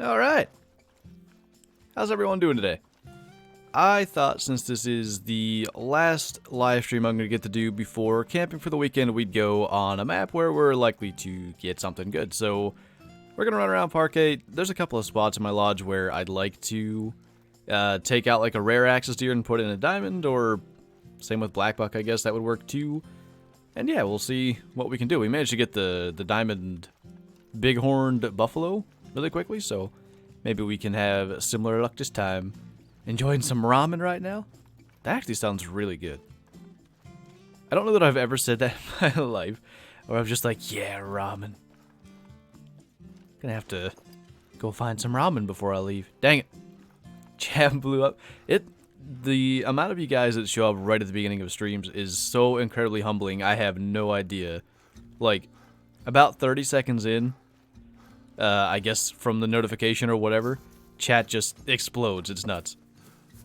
Alright. How's everyone doing today? I thought since this is the last live stream I'm going to get to do before camping for the weekend, we'd go on a map where we're likely to get something good. So we're going to run around Parquet. There's a couple of spots in my lodge where I'd like to take out like a rare axis deer and put in a diamond, or same with blackbuck, I guess that would work too. And yeah, we'll see what we can do. We managed to get the diamond bighorned buffalo really quickly, so maybe we can have similar luck this time. Enjoying some ramen right now? That actually sounds really good. I don't know that I've ever said that in my life, or I'm just like, yeah, ramen. Gonna have to go find some ramen before I leave. Dang it. Chat blew up. The amount of you guys that show up right at the beginning of streams is so incredibly humbling. I have no idea. Like, about 30 seconds in, I guess from the notification or whatever, chat just explodes. It's nuts.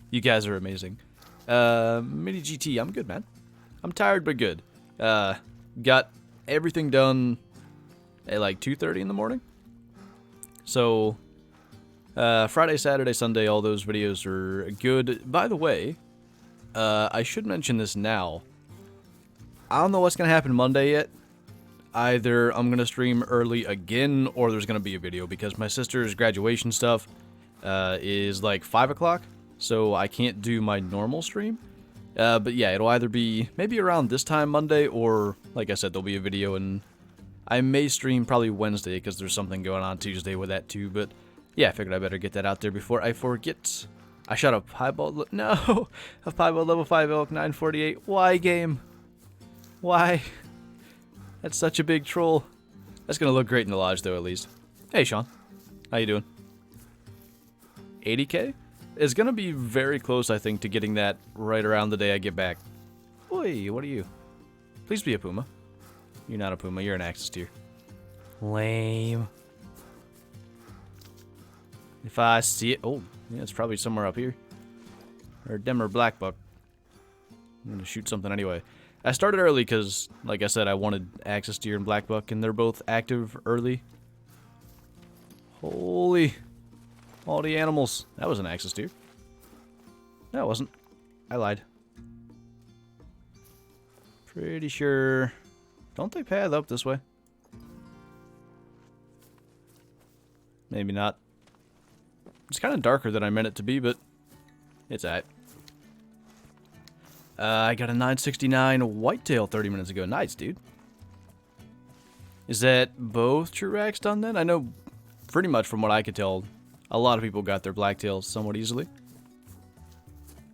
You guys are amazing. Mini GT, I'm good, man. I'm tired but good. Got everything done at like 2:30 in the morning. So, Friday, Saturday, Sunday, all those videos are good. By the way, I should mention this now. I don't know what's going to happen Monday yet. Either I'm going to stream early again, or there's going to be a video, because my sister's graduation stuff is like 5 o'clock, so I can't do my normal stream. But yeah, it'll either be maybe around this time Monday, or like I said, there'll be a video, and I may stream probably Wednesday, because there's something going on Tuesday with that too. But yeah, I figured I better get that out there before I forget. I shot a piebald, no, a piebald level 5 elk 948. Why, game? Why? That's such a big troll. That's gonna look great in the lodge, though, at least. Hey, Sean. How you doing? 80k? It's gonna be very close, I think, to getting that right around the day I get back. Oi, what are you? Please be a puma. You're not a puma, you're an axis deer. Lame. If I see it... Oh, yeah, it's probably somewhere up here. Or dimmer black buck. I'm gonna shoot something anyway. I started early because, like I said, I wanted axis deer and black buck, and they're both active early. Holy... all the animals. That was an axis deer. No, it wasn't. I lied. Pretty sure... Don't they path up this way? Maybe not. It's kind of darker than I meant it to be, but it's alright. I got a 969 whitetail 30 minutes ago. Nice, dude. Is that both Truax done then? I know pretty much from what I could tell, a lot of people got their blacktails somewhat easily.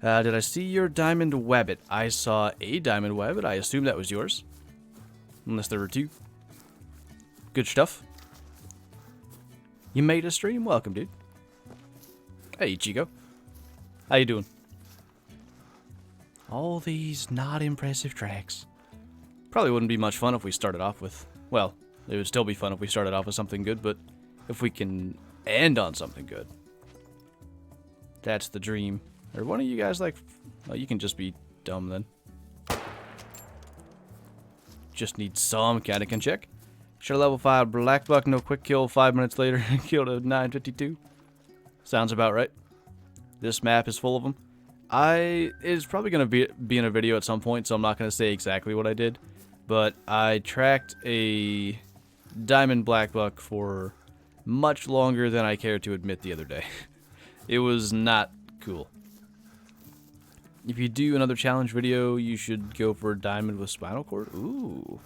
Did I see your diamond wabbit? I saw a diamond wabbit. I assume that was yours. Unless there were two. Good stuff. You made a stream? Welcome, dude. Hey, Chico. How you doing? All these not impressive tracks. Probably wouldn't be much fun if we started off with... Well, it would still be fun if we started off with something good, but if we can end on something good. That's the dream. Are one of you guys like... Well, you can just be dumb then. Just need some kind of can check. Should level 5 black buck, no quick kill, 5 minutes later, killed a 952. Sounds about right. This map is full of them. It's probably going to be in a video at some point, so I'm not going to say exactly what I did. But I tracked a diamond black buck for much longer than I care to admit the other day. It was not cool. If you do another challenge video, you should go for a diamond with spinal cord. Ooh.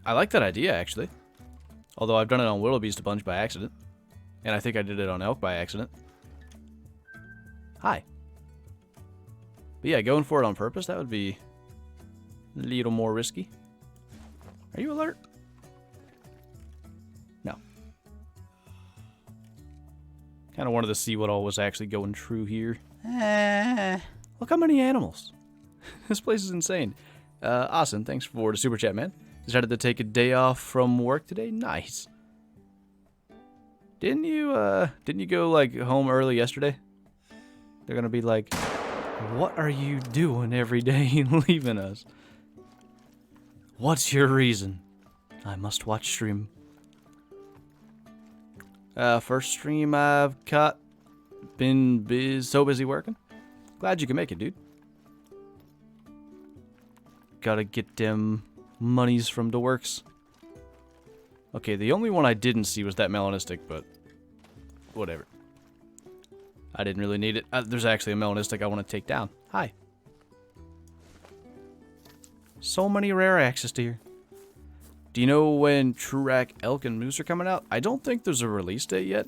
I like that idea, actually. Although I've done it on wildebeest a bunch by accident. And I think I did it on elk by accident. Hi. But yeah, going for it on purpose, that would be a little more risky. Are you alert? No. Kind of wanted to see what all was actually going true here. Look how many animals. This place is insane. Austin, thanks for the super chat, man. Decided to take a day off from work today? Nice. Didn't you go like home early yesterday? They're gonna be like, what are you doing every day leaving us? What's your reason? I must watch stream. First stream I've caught. Been so busy working. Glad you can make it, dude. Gotta get them monies from the works. Okay, the only one I didn't see was that melanistic, but whatever. I didn't really need it. There's actually a melanistic I want to take down. Hi. So many rare access to here. Do you know when Trurak, Elk, and Moose are coming out? I don't think there's a release date yet.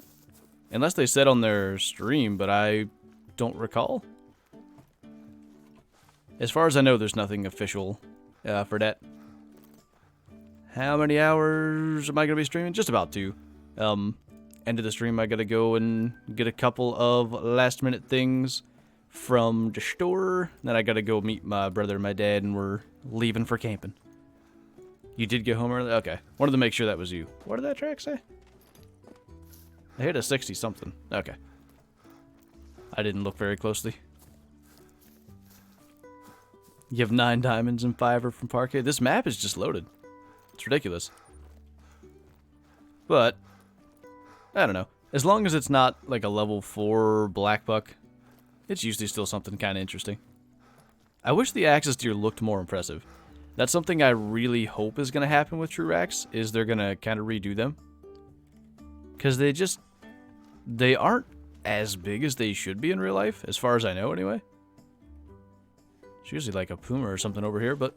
Unless they said on their stream, but I don't recall. As far as I know, there's nothing official for that. How many hours am I going to be streaming? Just about 2. End of the stream, I got to go and get a couple of last-minute things from the store. Then I got to go meet my brother and my dad, and we're leaving for camping. You did get home early? Okay. Wanted to make sure that was you. What did that track say? I hit a 60-something. Okay. I didn't look very closely. You have 9 diamonds and 5 are from Parquet. This map is just loaded. It's ridiculous. But, I don't know. As long as it's not like a level 4 black buck, it's usually still something kind of interesting. I wish the Axis deer looked more impressive. That's something I really hope is going to happen with Trurak, is they're going to kind of redo them. Because they aren't as big as they should be in real life, as far as I know anyway. It's usually like a puma or something over here, but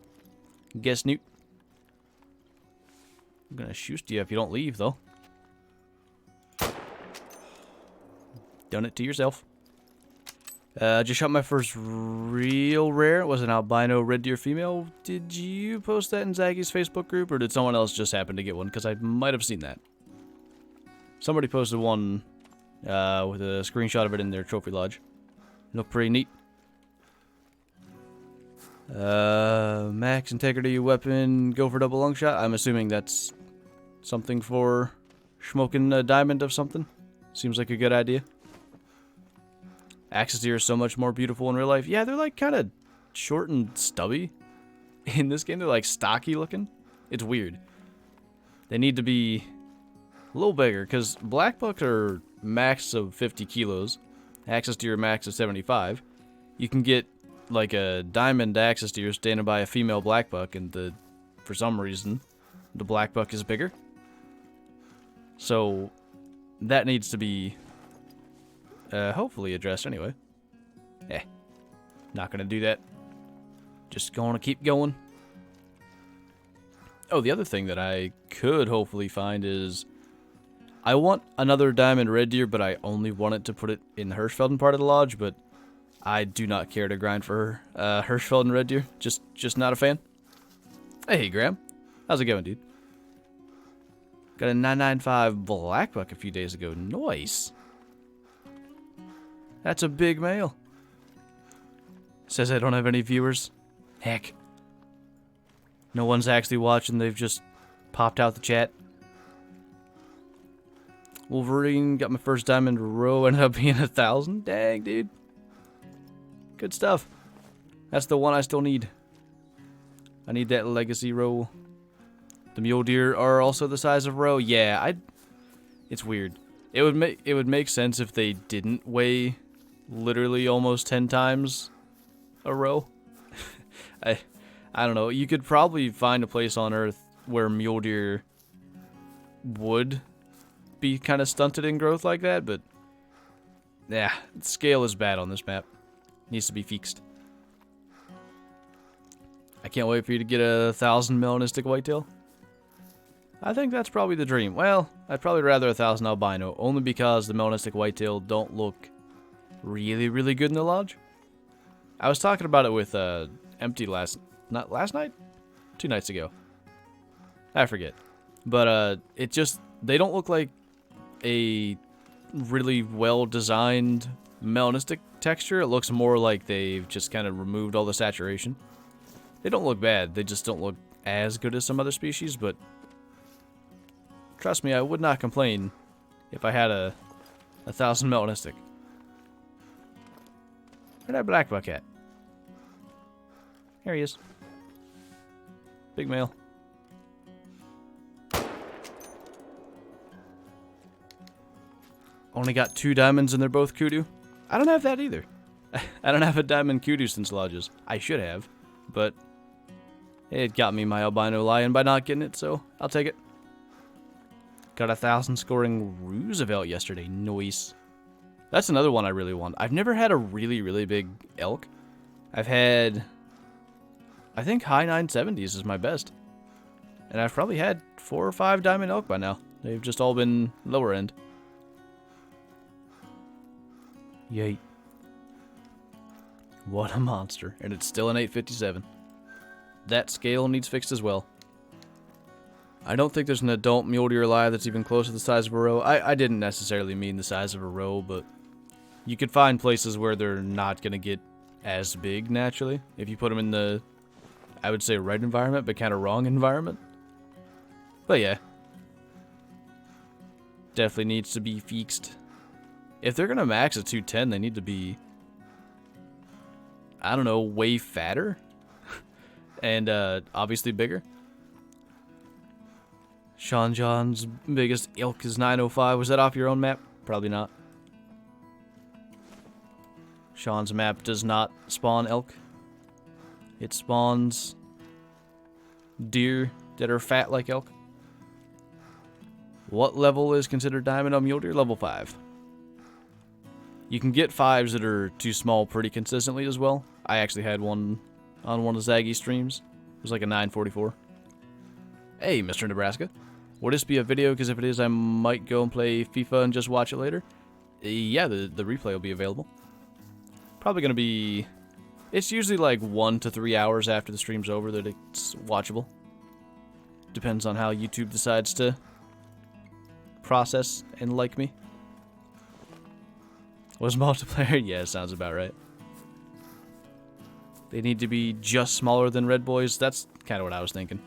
guess Newt. I'm going to shoot you if you don't leave, though. Done it to yourself. Just shot my first real rare. It was an albino red deer female. Did you post that in Zaggy's Facebook group, or did someone else just happen to get one? Because I might have seen that. Somebody posted one with a screenshot of it in their trophy lodge. Looked pretty neat. Max integrity weapon, go for double lung shot. I'm assuming that's something for smoking a diamond of something. Seems like a good idea. Axis deer are so much more beautiful in real life. Yeah, they're like kind of short and stubby. In this game, they're like stocky looking. It's weird. They need to be a little bigger, because black bucks are max of 50 kilos. Axis deer max of 75. You can get like a diamond axis deer standing by a female black buck, and for some reason, the black buck is bigger. So that needs to be hopefully addressed anyway. Not gonna do that. Just gonna keep going. Oh, the other thing that I could hopefully find is I want another diamond red deer, but I only want it to put it in the Hirschfelden part of the lodge, but I do not care to grind for Hirschfelden red deer. Just not a fan. Hey, Graham. How's it going, dude? Got a 995 black buck a few days ago. Nice. That's a big male. Says I don't have any viewers. Heck. No one's actually watching. They've just popped out the chat. Wolverine got my first diamond row. Ended up being 1,000. Dang, dude. Good stuff. That's the one I still need. I need that legacy row. The mule deer are also the size of row. Yeah, it's weird. It would make sense if they didn't weigh literally almost 10 times a row. I don't know. You could probably find a place on Earth where mule deer would be kind of stunted in growth like that, but yeah, the scale is bad on this map. Needs to be fixed. I can't wait for you to get 1,000 melanistic whitetail. I think that's probably the dream. Well, I'd probably rather 1,000 albino, only because the melanistic whitetail don't look really, really good in the lodge. I was talking about it with Empty not last night? 2 nights ago. I forget. But they don't look like a really well-designed melanistic texture. It looks more like they've just kind of removed all the saturation. They don't look bad. They just don't look as good as some other species, but trust me, I would not complain if I had a 1,000 melanistic. Where'd that black buck at? Here he is. Big male. Only got 2 diamonds and they're both kudu. I don't have that either. I don't have a diamond kudu since lodges. I should have, but it got me my albino lion by not getting it, so I'll take it. Got 1,000 scoring Roosevelt yesterday. Nice. That's another one I really want. I've never had a really, really big elk. I've had, I think high 970s is my best. And I've probably had 4 or 5 diamond elk by now. They've just all been lower end. Yay. What a monster. And it's still an 857. That scale needs fixed as well. I don't think there's an adult mule deer alive that's even close to the size of a roe. I didn't necessarily mean the size of a roe, but you could find places where they're not going to get as big naturally if you put them in the, I would say, right environment, but kind of wrong environment. But yeah. Definitely needs to be fixed. If they're going to max at 210, they need to be, I don't know, way fatter. And obviously bigger. Sean John's biggest elk is 905. Was that off your own map? Probably not. Sean's map does not spawn elk. It spawns deer that are fat like elk. What level is considered diamond on mule deer? Level 5. You can get 5s that are too small pretty consistently as well. I actually had one on one of the Zaggy streams. It was like a 944. Hey, Mr. Nebraska. Would this be a video? Because if it is, I might go and play FIFA and just watch it later. Yeah, the replay will be available. Probably going to be... It's usually like 1 to 3 hours after the stream's over that it's watchable. Depends on how YouTube decides to process and like me. Was multiplayer? Yeah, sounds about right. They need to be just smaller than Red Boys. That's kind of what I was thinking.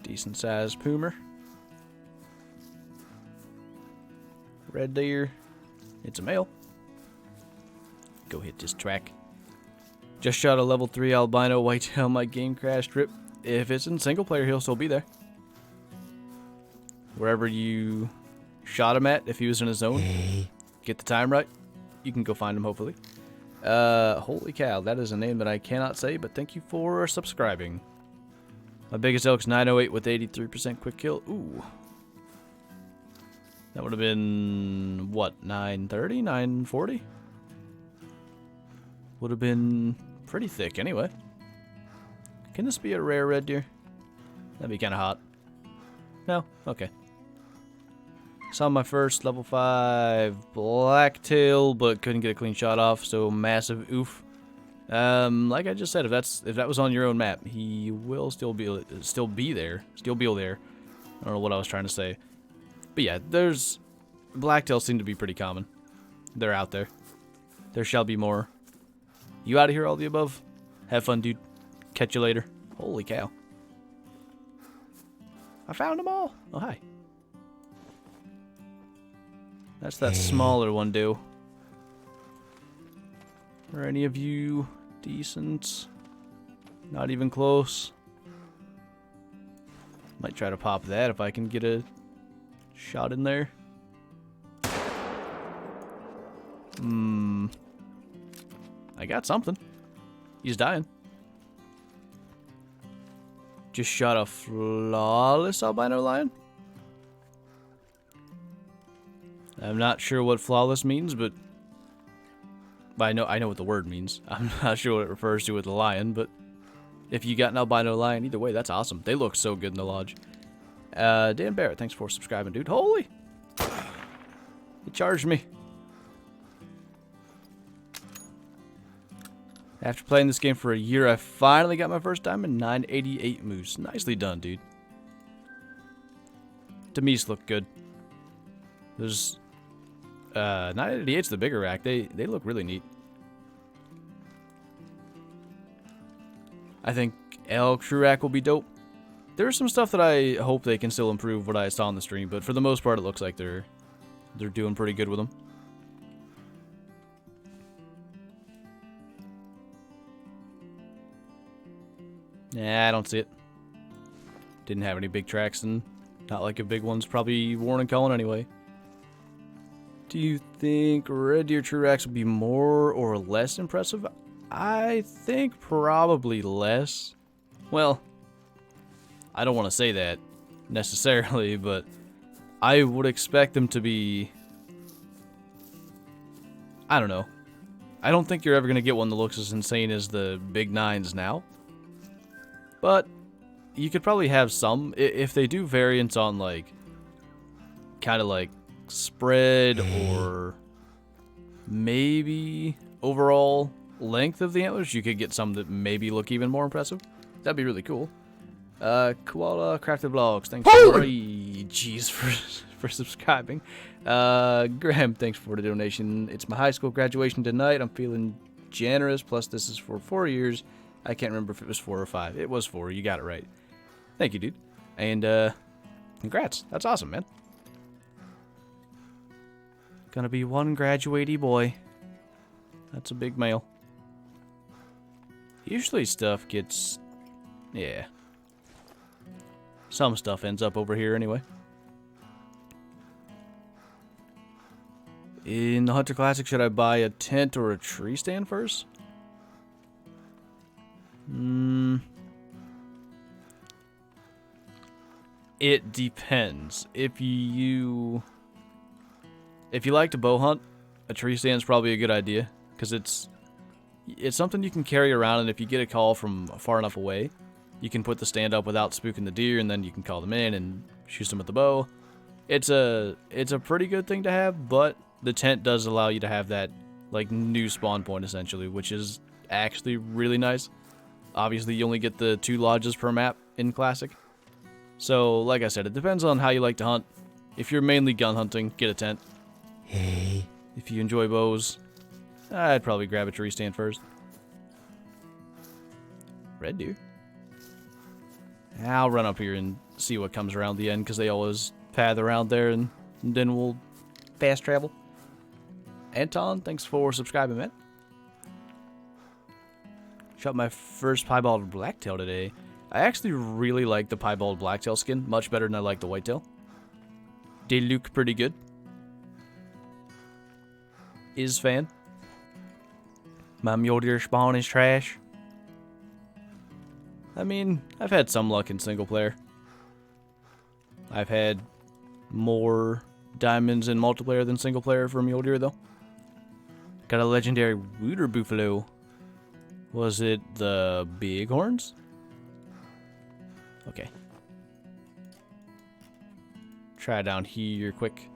Decent sized poomer. Red deer. It's a male. Go hit this track. Just shot a level 3 albino whitetail. My game crashed. Rip. If it's in single player, he'll still be there. Wherever you shot him at, if he was in a zone, get the time right, you can go find him, hopefully. Holy cow, that is a name that I cannot say, but thank you for subscribing. My biggest elk's 908 with 83% quick kill. Ooh. That would have been, what, 930, 940? Would have been pretty thick anyway. Can this be a rare red deer? That'd be kind of hot. No? Okay. Saw my first level 5 blacktail, but couldn't get a clean shot off, so massive oof. Like I just said, if that was on your own map, he will still be there. I don't know what I was trying to say. But yeah, blacktails seem to be pretty common. They're out there. There shall be more. You out of here, all the above? Have fun, dude. Catch you later. Holy cow. I found them all. Oh, hi. That's that smaller one, dude. Are any of you decent? Not even close. Might try to pop that if I can get a shot in there. I got something. He's dying. Just shot a flawless albino lion. I'm not sure what flawless means, but I know what the word means. I'm not sure what it refers to with the lion, but if you got an albino lion, either way, that's awesome. They look so good in the lodge. Dan Barrett, thanks for subscribing, dude. Holy! He charged me. After playing this game for a year, I finally got my first diamond, 988 moose. Nicely done, dude. Demise look good. There's 988's the bigger rack. They look really neat. I think elk true rack will be dope. There's some stuff that I hope they can still improve what I saw on the stream, but for the most part, it looks like they're doing pretty good with them. Nah, I don't see it. Didn't have any big tracks in Not like a big one's probably worn and culling anyway. Do you think red deer Truax would be more or less impressive? I think probably less. Well, I don't want to say that necessarily, but I would expect them to be... I don't know. I don't think you're ever going to get one that looks as insane as the big 9s now. But you could probably have some. If they do variants on, like, kind of like spread or maybe overall length of the antlers, you could get some that maybe look even more impressive. That'd be really cool. Koala Crafted Vlogs, thanks for subscribing. Graham, thanks for the donation. It's my high school graduation tonight. I'm feeling generous. Plus, this is for 4 years. I can't remember if it was 4 or 5. It was 4. You got it right. Thank you, dude. And congrats. That's awesome, man. Gonna be one graduatey boy. That's a big male. Usually stuff gets... yeah. Some stuff ends up over here anyway. In the Hunter Classic, should I buy a tent or a tree stand first? It depends. If you like to bow hunt, a tree stand is probably a good idea, because it's something you can carry around, and if you get a call from far enough away, you can put the stand up without spooking the deer, and then you can call them in and shoot them with the bow. It's a pretty good thing to have, but the tent does allow you to have that like new spawn point essentially, which is actually really nice. Obviously, you only get the 2 lodges per map in Classic. So, like I said, it depends on how you like to hunt. If you're mainly gun hunting, get a tent. Hey. If you enjoy bows, I'd probably grab a tree stand first. Red deer. I'll run up here and see what comes around the end, because they always path around there, and then we'll fast travel. Anton, thanks for subscribing, man. Shot my first piebald blacktail today. I actually really like the piebald blacktail skin, much better than I like the whitetail. They look pretty good. Is fan. My mule deer spawn is trash. I mean, I've had some luck in single player. I've had more diamonds in multiplayer than single player for mule deer, though. Got a legendary Wooter buffalo. Was it the bighorns? Okay. Try down here quick.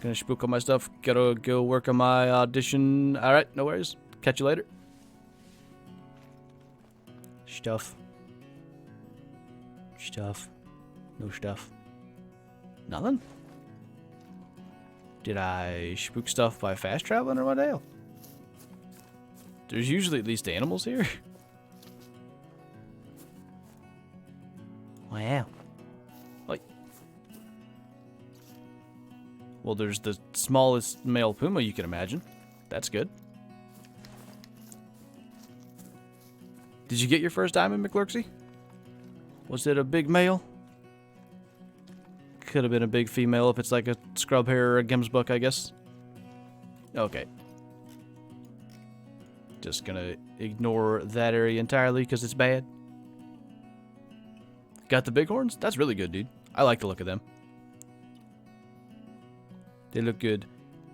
Gonna spook on my stuff. Gotta go work on my audition. Alright, no worries. Catch you later. Stuff. Stuff. No stuff. Nothing? Did I spook stuff by fast traveling or what the hell? There's usually at least animals here. Wow. Like, well, there's the smallest male puma you can imagine. That's good. Did you get your first diamond, McClurksy? Was it a big male? Could have been a big female if it's like a scrub hair or a gemsbuck, I guess. Okay. Just gonna ignore that area entirely because it's bad. Got the bighorns? That's really good, dude. I like the look of them. They look good.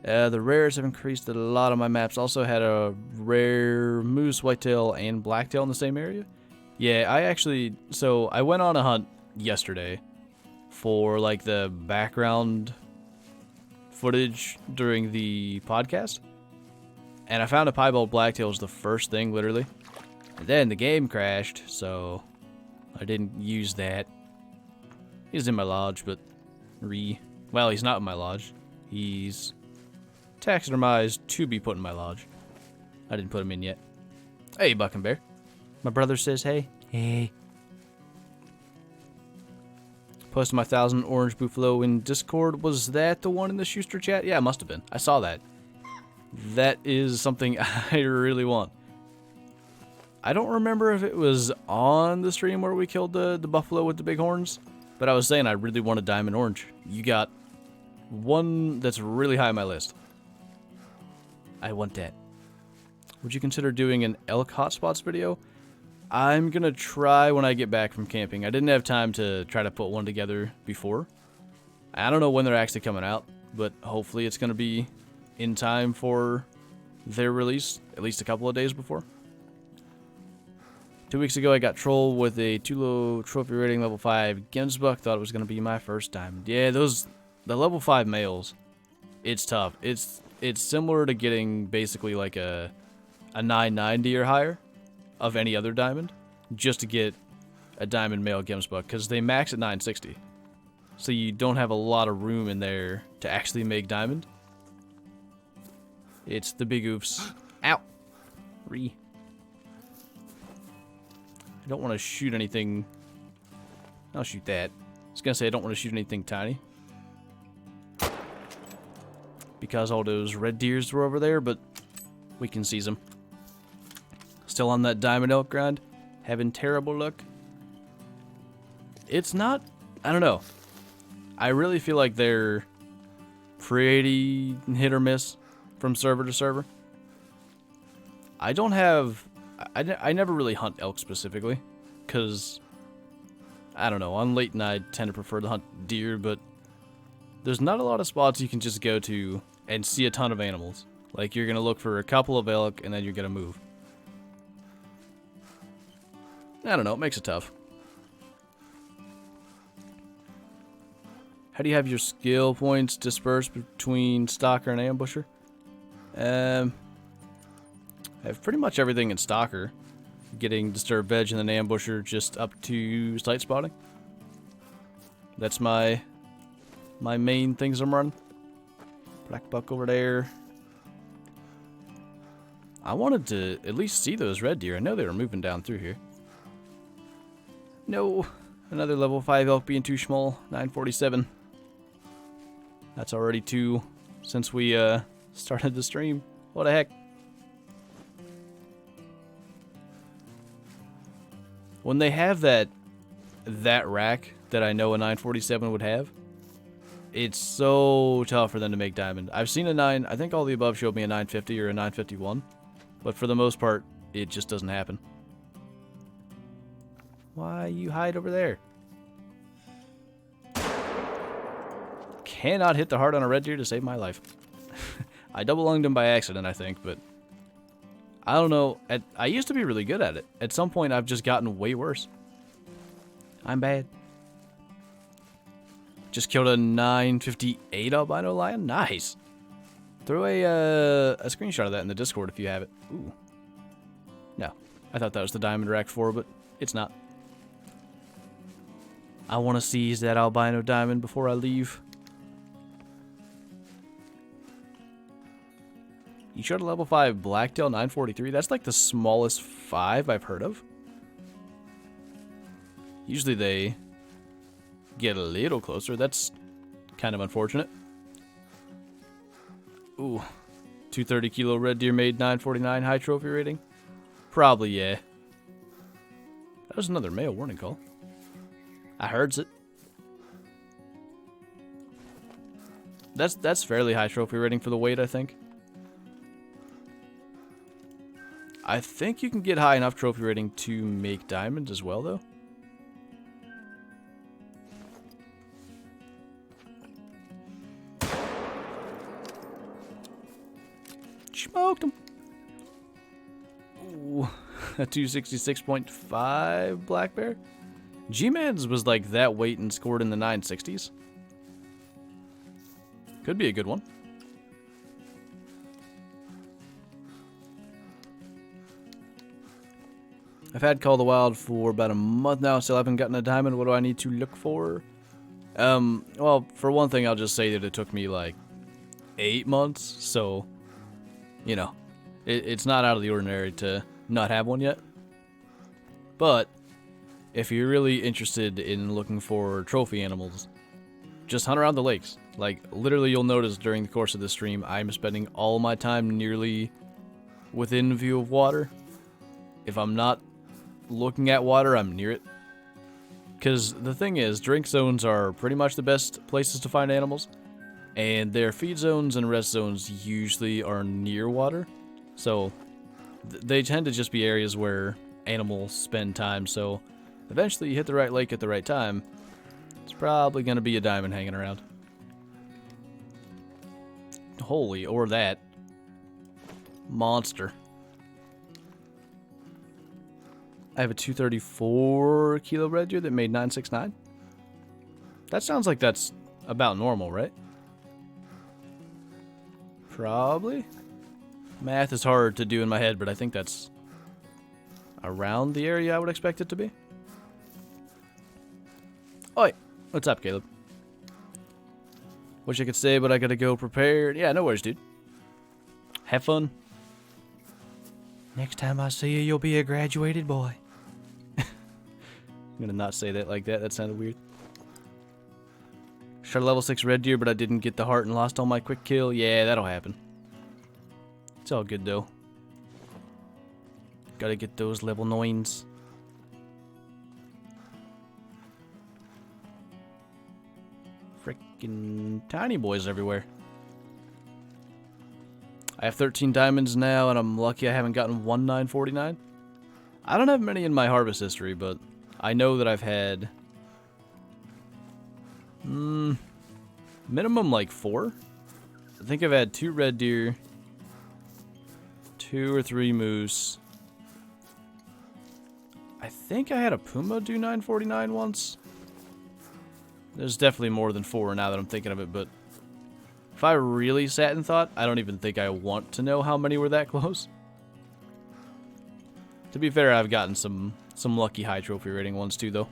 The rares have increased a lot on my maps. Also had a rare moose, whitetail, and blacktail in the same area. Yeah, so I went on a hunt yesterday for like the background footage during the podcast. And I found a piebald blacktail was the first thing, literally. And then the game crashed, so I didn't use that. He's in my lodge, but well, he's not in my lodge. He's taxidermized to be put in my lodge. I didn't put him in yet. Hey, Buck and Bear. My brother says hey. Hey. Posted my 1,000 orange buffalo in Discord. Was that the one in the Schuster chat? Yeah, it must have been. I saw that. That is something I really want. I don't remember if it was on the stream where we killed the buffalo with the big horns, But I was saying I really want a diamond orange. You got one that's really high on my list. I want that. Would you consider doing an elk hotspots video? I'm gonna try when I get back from camping. I didn't have time to try to put one together before. I don't know when they're actually coming out, but hopefully it's gonna be in time for their release, at least a couple of days before. 2 weeks ago, I got trolled with a too low trophy rating level 5 Gemsbuck. Thought it was gonna be my first diamond. Yeah, the level 5 males, it's tough. It's similar to getting basically like a 990 or higher of any other diamond, just to get a diamond male Gemsbuck, because they max at 960. So you don't have a lot of room in there to actually make diamond. It's the big oofs. Ow! I don't want to shoot anything. I'll shoot that. I was gonna say I don't want to shoot anything tiny, because all those red deers were over there, but we can seize them. Still on that diamond elk grind, having terrible luck. It's not, I don't know. I really feel like they're pretty hit or miss from server to server. I don't have, I never really hunt elk specifically, because, I don't know, on Layton I tend to prefer to hunt deer, but there's not a lot of spots you can just go to and see a ton of animals. Like, you're going to look for a couple of elk, and then you're going to move. I don't know, it makes it tough. How do you have your skill points dispersed between Stalker and Ambusher? I have pretty much everything in Stalker. Getting Disturbed Veg and then Ambusher just up to Sight Spotting. That's my main things I'm running. Black Buck over there. I wanted to at least see those red deer. I know they were moving down through here. No. Another level 5 elk being too small. 947. That's already 2 since we started the stream. What the heck? When they have that rack that I know a 947 would have, it's so tough for them to make diamond. I've seen a 9, I think all the above showed me a 950 or a 951, but for the most part, it just doesn't happen. Why you hide over there? Cannot hit the heart on a red deer to save my life. I double lunged him by accident, I think, but I don't know. I used to be really good at it. At some point, I've just gotten way worse. I'm bad. Just killed a 958 albino lion. Nice. Throw a screenshot of that in the Discord if you have it. Ooh. No. I thought that was the diamond rack 4, but it's not. I want to seize that albino diamond before I leave. You shot a level 5 blacktail 943. That's like the smallest 5 I've heard of. Usually they get a little closer. That's kind of unfortunate. Ooh. 230 kilo red deer made 949 high trophy rating. Probably, yeah. That was another male warning call. I heard it. That's fairly high trophy rating for the weight, I think. I think you can get high enough trophy rating to make diamonds as well, though. Smoked him. Ooh, a 266.5 black bear. G-Man's was like that weight and scored in the 960s. Could be a good one. I've had Call of the Wild for about a month now, still haven't gotten a diamond. What do I need to look for? Well, for one thing, I'll just say that it took me like 8 months, so, you know, it's not out of the ordinary to not have one yet. But if you're really interested in looking for trophy animals, just hunt around the lakes. Like, literally, you'll notice during the course of this stream, I'm spending all my time nearly within view of water. If I'm not looking at water, I'm near it. Because the thing is, drink zones are pretty much the best places to find animals. And their feed zones and rest zones usually are near water. So they tend to just be areas where animals spend time. So eventually you hit the right lake at the right time. It's probably going to be a diamond hanging around. Holy, or that. Monster. I have a 234 kilo red deer that made 969. That sounds like that's about normal, right? Probably. Math is hard to do in my head, but I think that's around the area I would expect it to be. Oi, what's up, Caleb? Wish I could say, but I gotta go prepared. Yeah, no worries, dude. Have fun. Next time I see you, you'll be a graduated boy. I'm gonna not say that like that. That sounded weird. Shot a level 6 red deer, but I didn't get the heart and lost all my quick kill. Yeah, that'll happen. It's all good, though. Gotta get those level 9s. Frickin' tiny boys everywhere. I have 13 diamonds now, and I'm lucky I haven't gotten one 949. I don't have many in my harvest history, but I know that I've had minimum like 4. I think I've had 2 red deer, 2 or 3 moose. I think I had a puma do 949 once. There's definitely more than 4 now that I'm thinking of it, but if I really sat and thought, I don't even think I want to know how many were that close. To be fair, I've gotten some lucky high trophy rating ones too, though.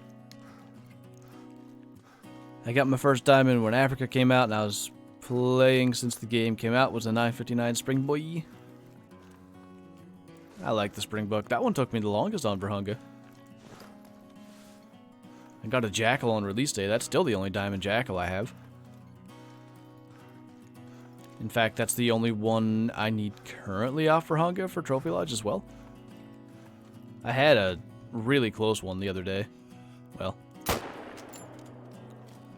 I got my first diamond when Africa came out, and I was playing since the game came out. Was a 959 Springboy. I like the Springbuck. That one took me the longest on Brahunga. I got a Jackal on release day. That's still the only diamond Jackal I have. In fact, that's the only one I need currently off Brahunga for Trophy Lodge as well. I had a really close one the other day. Well,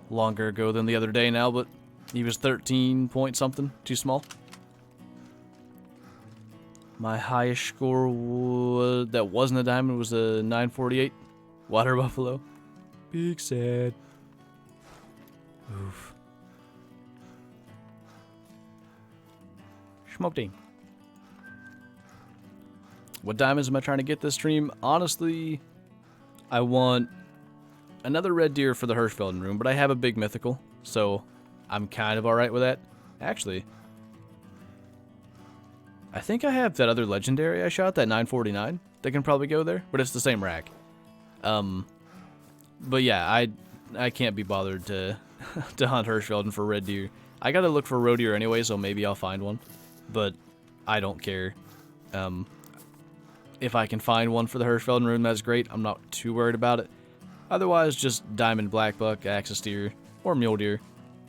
longer ago than the other day now, but he was 13 point something, too small. My highest score that wasn't a diamond was a 948 water buffalo. Big sad. Oof. Smoke team. What diamonds am I trying to get this stream? Honestly, I want another red deer for the Hirschfelden room, but I have a big mythical, so I'm kind of alright with that. Actually, I think I have that other legendary I shot, that 949, that can probably go there, but it's the same rack. But yeah, I can't be bothered to to hunt Hirschfelden for red deer. I gotta look for roe deer anyway, so maybe I'll find one, but I don't care. If I can find one for the Hirschfelden room, that's great. I'm not too worried about it. Otherwise, just diamond black buck, axis deer, or mule deer.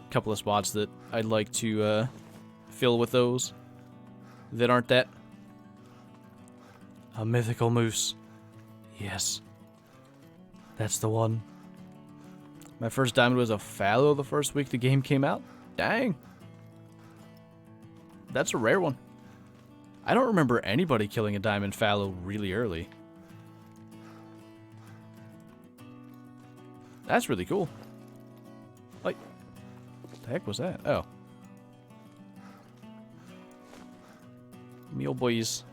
A couple of spots that I'd like to fill with those that aren't that. A mythical moose. Yes. That's the one. My first diamond was a fallow the first week the game came out. Dang. That's a rare one. I don't remember anybody killing a diamond fallow really early. That's really cool. Like, what the heck was that? Oh. Meal boys.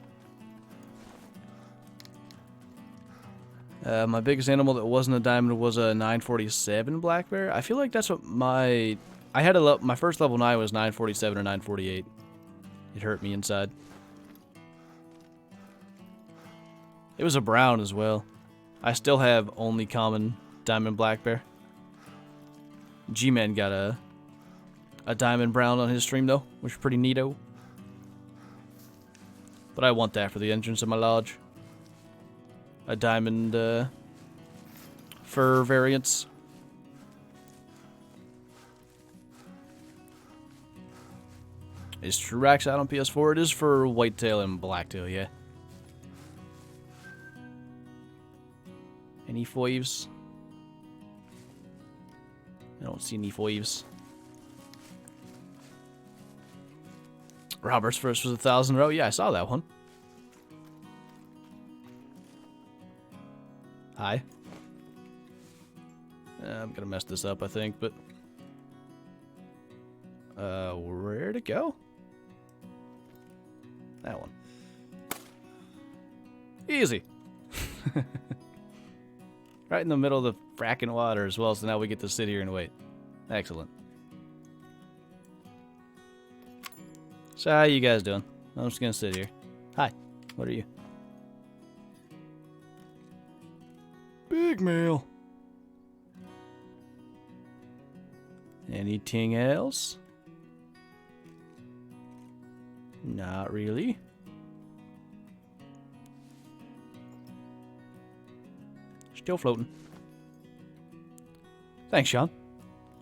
My biggest animal that wasn't a diamond was a 947 black bear. I feel like that's what my... I had my first level 9 was 947 or 948. It hurt me inside. It was a brown as well. I still have only common diamond black bear. G-Man got a diamond brown on his stream though, which is pretty neato. But I want that for the entrance of my lodge. A diamond fur variants. Is Truax out on PS4? It is for whitetail and blacktail, yeah. Any foives? I don't see any foives. Robert's first was 1,000 row. Yeah, I saw that one. Hi. I'm gonna mess this up, I think, but... where'd it go? That one. Easy. Right in the middle of the fracking water as well, so now we get to sit here and wait. Excellent. So how you guys doing? I'm just gonna sit here. Hi. What are you? Big male. Anything else? Not really. Still floating. Thanks, Sean.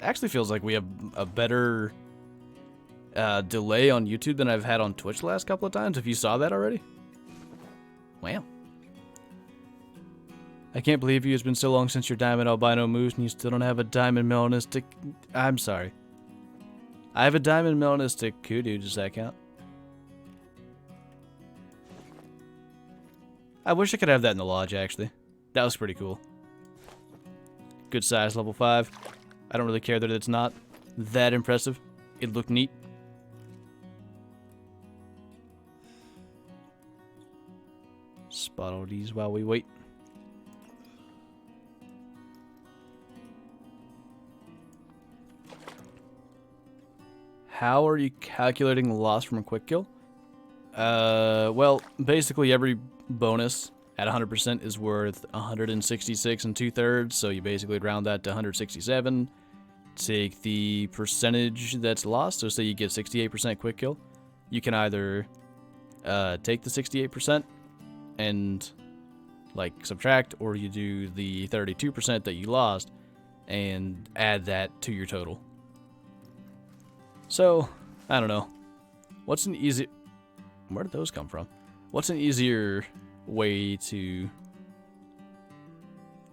Actually feels like we have a better delay on YouTube than I've had on Twitch the last couple of times. If you saw that already. Wow. I can't believe you. It's been so long since your diamond albino moves and you still don't have a diamond melanistic... I'm sorry. I have a diamond melanistic kudu. Does that count? I wish I could have that in the lodge, actually. That was pretty cool. Good size, level 5. I don't really care that it's not that impressive. It looked neat. Spot all these while we wait. How are you calculating loss from a quick kill? Well, basically every bonus at 100% is worth 166 2/3, so you basically round that to 167. Take the percentage that's lost, so say you get 68% quick kill. You can either take the 68% and like subtract, or you do the 32% that you lost and add that to your total. So, I don't know. What's an easy... Where did those come from? What's an easier way to...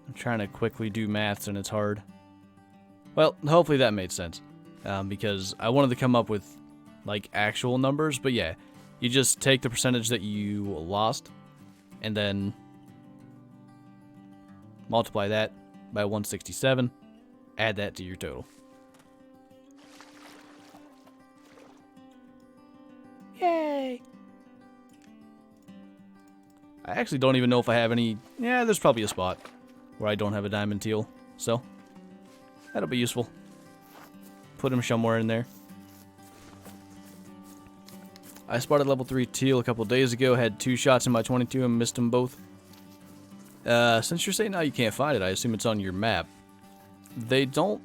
I'm trying to quickly do maths and it's hard. Well, hopefully that made sense. Because I wanted to come up with, like, actual numbers. But yeah, you just take the percentage that you lost and then multiply that by 167. Add that to your total. Yay! I actually don't even know if I have any... Yeah, there's probably a spot where I don't have a diamond teal. So, that'll be useful. Put him somewhere in there. I spotted level 3 teal a couple days ago. Had 2 shots in my 22 and missed them both. Since you're saying now you can't find it, I assume it's on your map. They don't...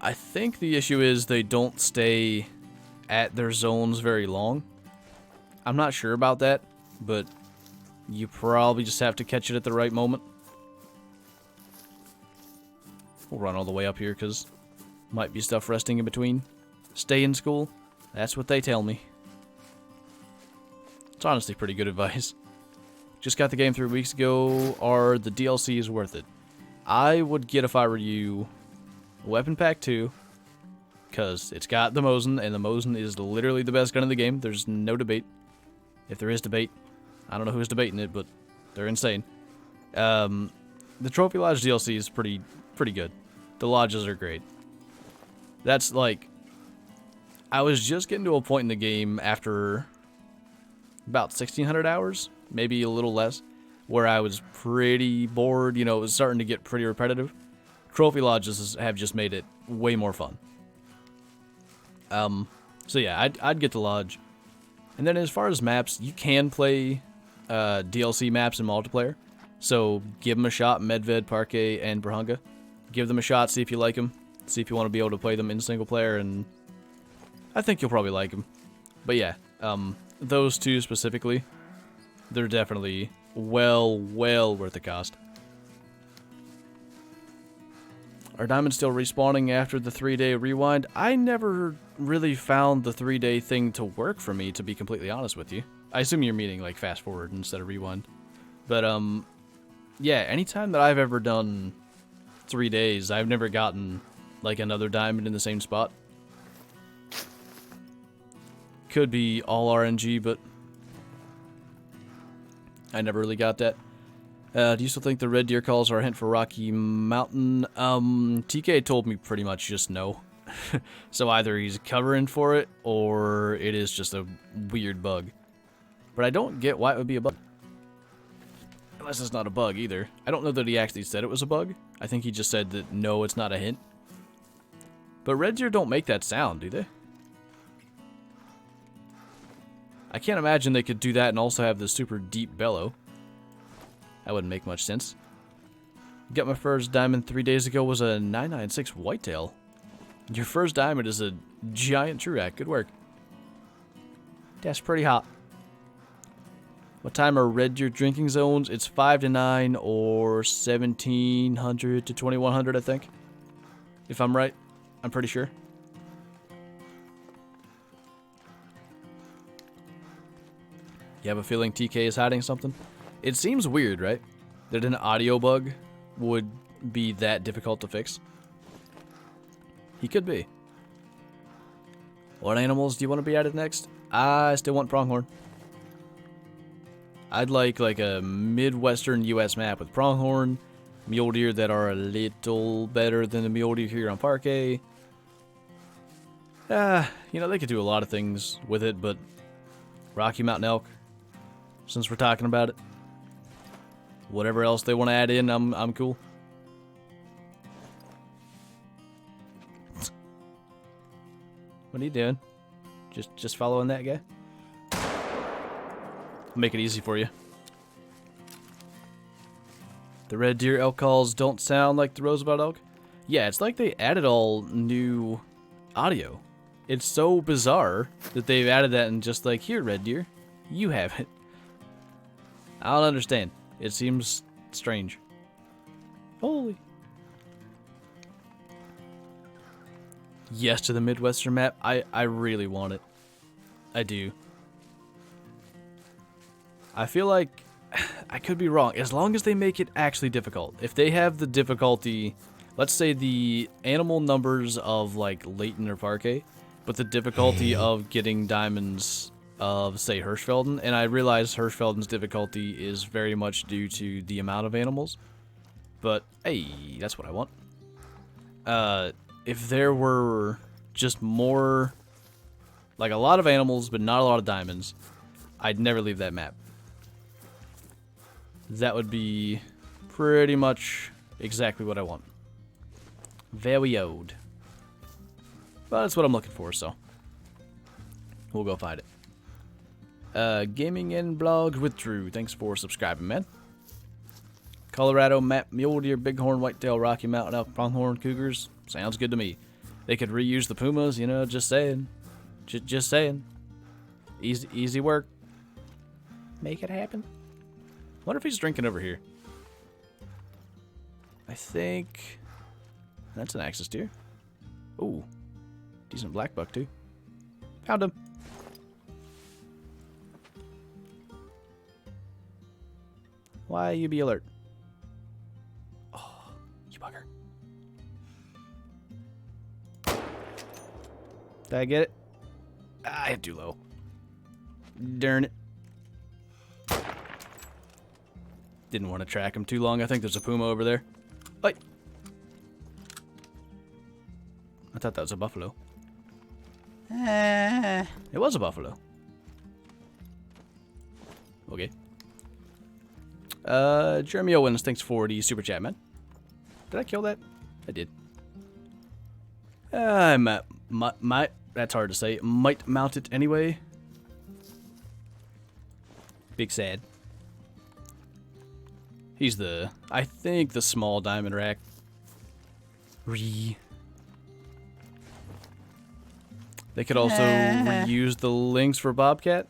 I think the issue is they don't stay at their zones very long. I'm not sure about that, but you probably just have to catch it at the right moment. We'll run all the way up here because might be stuff resting in between. Stay in school. That's what they tell me. It's honestly pretty good advice. Just got the game 3 weeks ago. Are the DLCs worth it? I would get, if I were you, Weapon Pack 2. Because it's got the Mosin, and the Mosin is literally the best gun in the game. There's no debate. If there is debate, I don't know who's debating it, but they're insane. The Trophy Lodge DLC is pretty good. The lodges are great. That's like... I was just getting to a point in the game after about 1,600 hours, maybe a little less, where I was pretty bored. You know, it was starting to get pretty repetitive. Trophy Lodges have just made it way more fun. So yeah, I'd get the lodge. And then as far as maps, you can play DLC maps in multiplayer. So give them a shot, Medved, Parquet, and Brahunga. Give them a shot, see if you like them. See if you want to be able to play them in single player, and I think you'll probably like them. But yeah, those two specifically, they're definitely well worth the cost. Are diamonds still respawning after the 3-day rewind? I never really found the 3-day thing to work for me, to be completely honest with you. I assume you're meaning like fast forward instead of rewind. But yeah, anytime that I've ever done 3 days, I've never gotten, like, another diamond in the same spot. Could be all RNG, but I never really got that. Do you still think the red deer calls are a hint for Rocky Mountain? TK told me pretty much just no. So either he's covering for it, or it is just a weird bug. But I don't get why it would be a bug. Unless it's not a bug either. I don't know that he actually said it was a bug. I think he just said that no, it's not a hint. But red deer don't make that sound, do they? I can't imagine they could do that and also have the super deep bellow. That wouldn't make much sense. Got my first diamond 3 days ago, was a 996 whitetail. Your first diamond is a giant Truac. Good work. That's pretty hot. What time are red deer drinking zones? It's 5 to 9 or 1700 to 2100, I think. If I'm right. I'm pretty sure. You have a feeling TK is hiding something? It seems weird, right? That an audio bug would be that difficult to fix. He could be. What animals do you want to be added next? I still want pronghorn. I'd like a Midwestern US map with pronghorn, mule deer that are a little better than the mule deer here on Parquet. You know, they could do a lot of things with it, but Rocky Mountain elk, since we're talking about it. Whatever else they want to add in, I'm cool. What are you doing? Just following that guy? Make it easy for you. The red deer elk calls don't sound like the Roosevelt elk. Yeah, it's like they added all new audio. It's so bizarre that they've added that and just like, here, red deer, you have it. I don't understand. It seems strange. Holy. Yes to the Midwestern map. I really want it. I do. I feel like I could be wrong. As long as they make it actually difficult. If they have the difficulty, let's say the animal numbers of like Layton or Parquet, but the difficulty of getting diamonds of, say, Hirschfelden, and I realize Hirschfelden's difficulty is very much due to the amount of animals, but hey, that's what I want. If there were just more, like a lot of animals, but not a lot of diamonds, I'd never leave that map. That would be pretty much exactly what I want. Very old. But that's what I'm looking for, so we'll go find it. Gaming and blogs with Drew. Thanks for subscribing, man. Colorado map, mule deer, bighorn, whitetail, Rocky Mountain elk, pronghorn, cougars. Sounds good to me. They could reuse the pumas, you know, just saying. Just saying. Easy work. Make it happen. Wonder if he's drinking over here. I think that's an axis deer. Ooh. Decent black buck, too. Found him. Why you be alert? Oh, you bugger. Did I get it? I hit too low. Darn it. Didn't want to track him too long. I think there's a puma over there. Like, I thought that was a buffalo. It was a buffalo. Okay. Jeremy Owens, thanks for the super chat, man. Did I kill that? I did. I might, that's hard to say. Might mount it anyway. Big sad. He's the, I think, the small diamond rack. They could also reuse the links for Bobcat.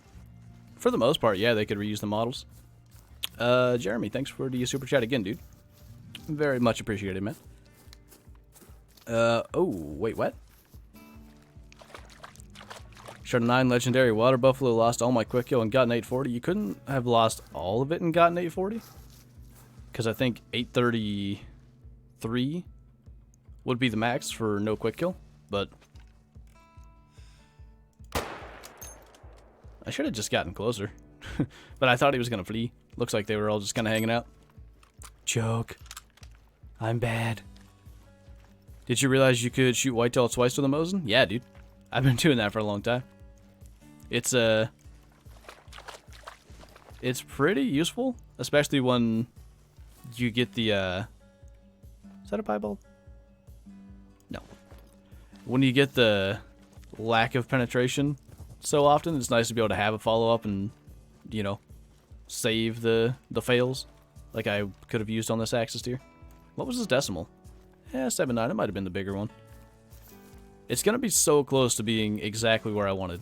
For the most part, yeah, they could reuse the models. Jeremy, thanks for the super chat again, dude. Very much appreciated, man. Oh, wait, what? Shot a 9 legendary water buffalo, lost all my quick kill and got an 840. You couldn't have lost all of it and gotten 840? Because I think 830 3 would be the max for no quick kill, but I should have just gotten closer. But I thought he was going to flee. Looks like they were all just kind of hanging out. Joke. I'm bad. Did you realize you could shoot whitetail twice with a Mosin? Yeah, dude. I've been doing that for a long time. It's pretty useful, especially when you get the, is that a piebald? No. When you get the lack of penetration so often, it's nice to be able to have a follow-up and, you know, save the fails, like I could have used on this axis here. What was this decimal? Yeah, 7.9. It might have been the bigger one. It's gonna be so close to being exactly where I wanted.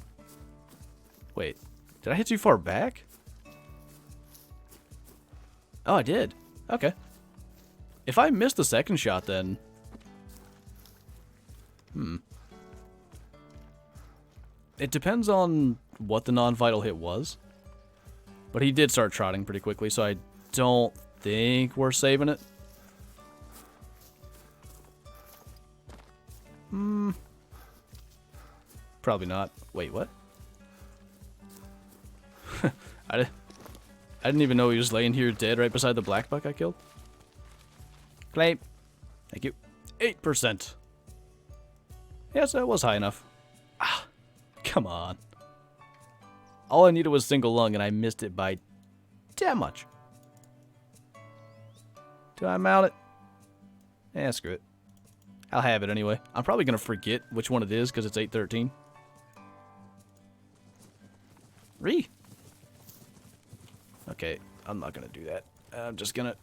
Wait, did I hit too far back? Oh, I did. Okay. If I missed the second shot, then... It depends on what the non-vital hit was. But he did start trotting pretty quickly, so I don't think we're saving it. Probably not. Wait, what? I didn't even know he was laying here dead right beside the black buck I killed. Claim. Thank you. 8%. Yes, that was high enough. Ah, come on. All I needed was single lung, and I missed it by damn much. Do I mount it? Eh, screw it. I'll have it anyway. I'm probably going to forget which one it is because it's 813. Ree. Okay, I'm not going to do that. I'm just going to...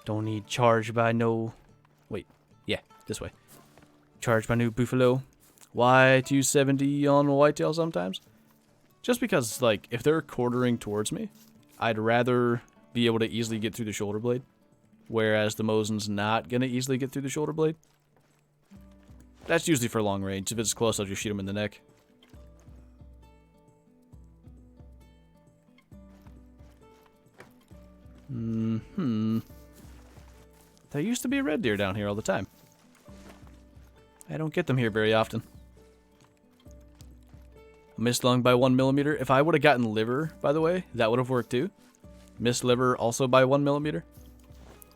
Don't need charge by no... Wait, yeah, this way. Charge by new buffalo. Y270 on whitetail sometimes. Just because, like, if they're quartering towards me, I'd rather be able to easily get through the shoulder blade. Whereas the Mosin's not going to easily get through the shoulder blade. That's usually for long range. If it's close, I'll just shoot him in the neck. There used to be a red deer down here all the time. I don't get them here very often. Missed lung by 1mm. If I would have gotten liver, by the way, that would have worked too. Missed liver also by 1mm.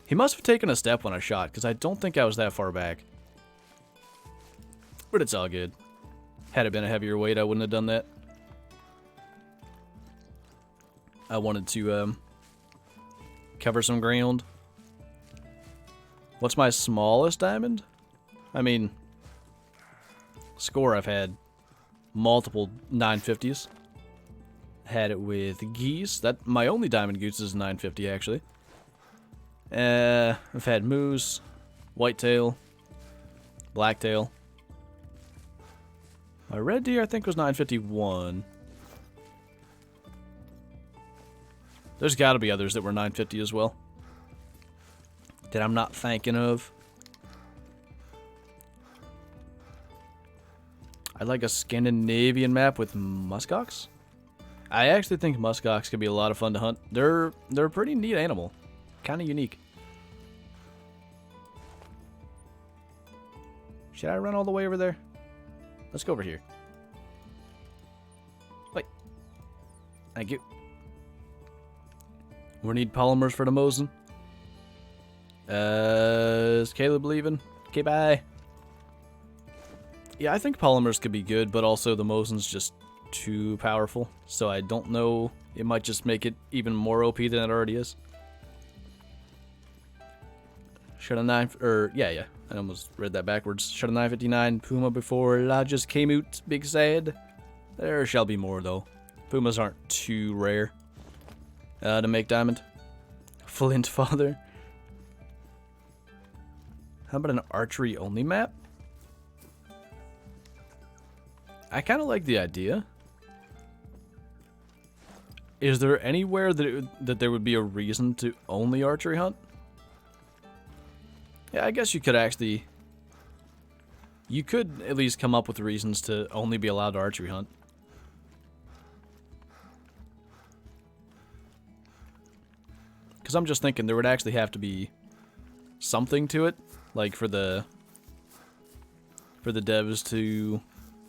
He must have taken a step when I shot, because I don't think I was that far back. But it's all good. Had it been a heavier weight, I wouldn't have done that. I wanted to cover some ground. What's my smallest diamond? I mean, score I've had multiple 950s. Had it with geese. That my only diamond goose is 950 actually. I've had moose, whitetail, blacktail. My red deer I think was 951. There's got to be others that were 950 as well that I'm not thinking of. I'd like a Scandinavian map with muskox. I actually think muskox could be a lot of fun to hunt. They're a pretty neat animal. Kind of unique. Should I run all the way over there? Let's go over here. Wait. Thank you. We need polymers for the Mosin. Is Caleb leaving? Okay, bye. Yeah, I think polymers could be good, but also the Mosin's just too powerful. So I don't know. It might just make it even more OP than it already is. Should a 9... yeah. I almost read that backwards. Should a 959 Puma before La just came out. Big sad. There shall be more, though. Pumas aren't too rare to make diamond. Flint father. How about an archery only map? I kind of like the idea. Is there anywhere that there would be a reason to only archery hunt? Yeah, I guess you could actually... You could at least come up with reasons to only be allowed to archery hunt. Because I'm just thinking there would actually have to be something to it, like for the devs to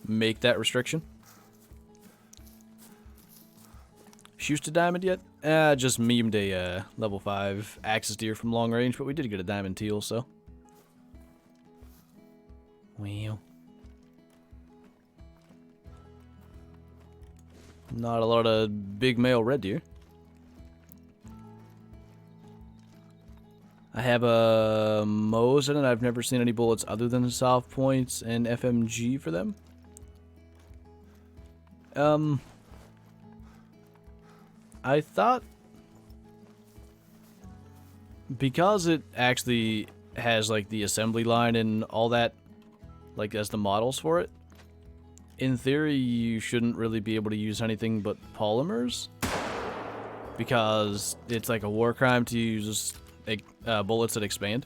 make that restriction. Shoots to diamond yet? Just memed a level 5 axis deer from long range, but we did get a diamond teal, so. Well. Not a lot of big male red deer. I have a Mosin, and I've never seen any bullets other than soft points and FMG for them. I thought because it actually has like the assembly line and all that, like as the models for it, in theory you shouldn't really be able to use anything but polymers, because it's like a war crime to use bullets that expand.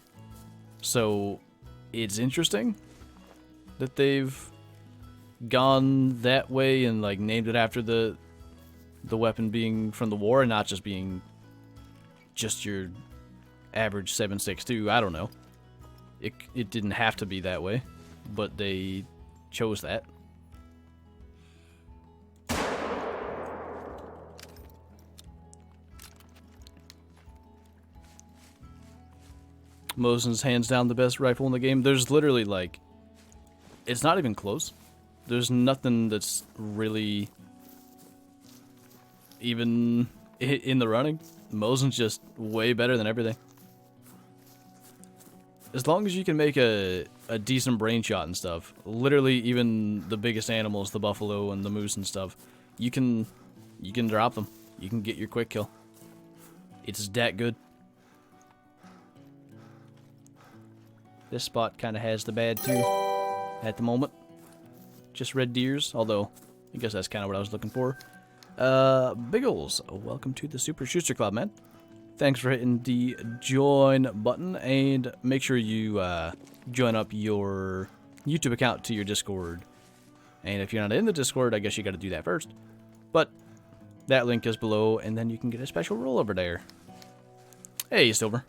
So it's interesting that they've gone that way and like named it after the weapon being from the war and not just being just your average 7.62. I don't know. It didn't have to be that way, but they chose that. Mosin's hands down the best rifle in the game. There's literally like, it's not even close. There's nothing that's really even in the running. Mosin's just way better than everything. As long as you can make a decent brain shot and stuff, literally even the biggest animals, the buffalo and the moose and stuff, you can drop them. You can get your quick kill. It's that good. This spot kind of has the bad too at the moment. Just red deers, although I guess that's kind of what I was looking for. Biggles, welcome to the Super Shooter Club, man. Thanks for hitting the join button, and make sure you join up your YouTube account to your Discord. And if you're not in the Discord, I guess you got to do that first. But that link is below, and then you can get a special roll over there. Hey, Silver.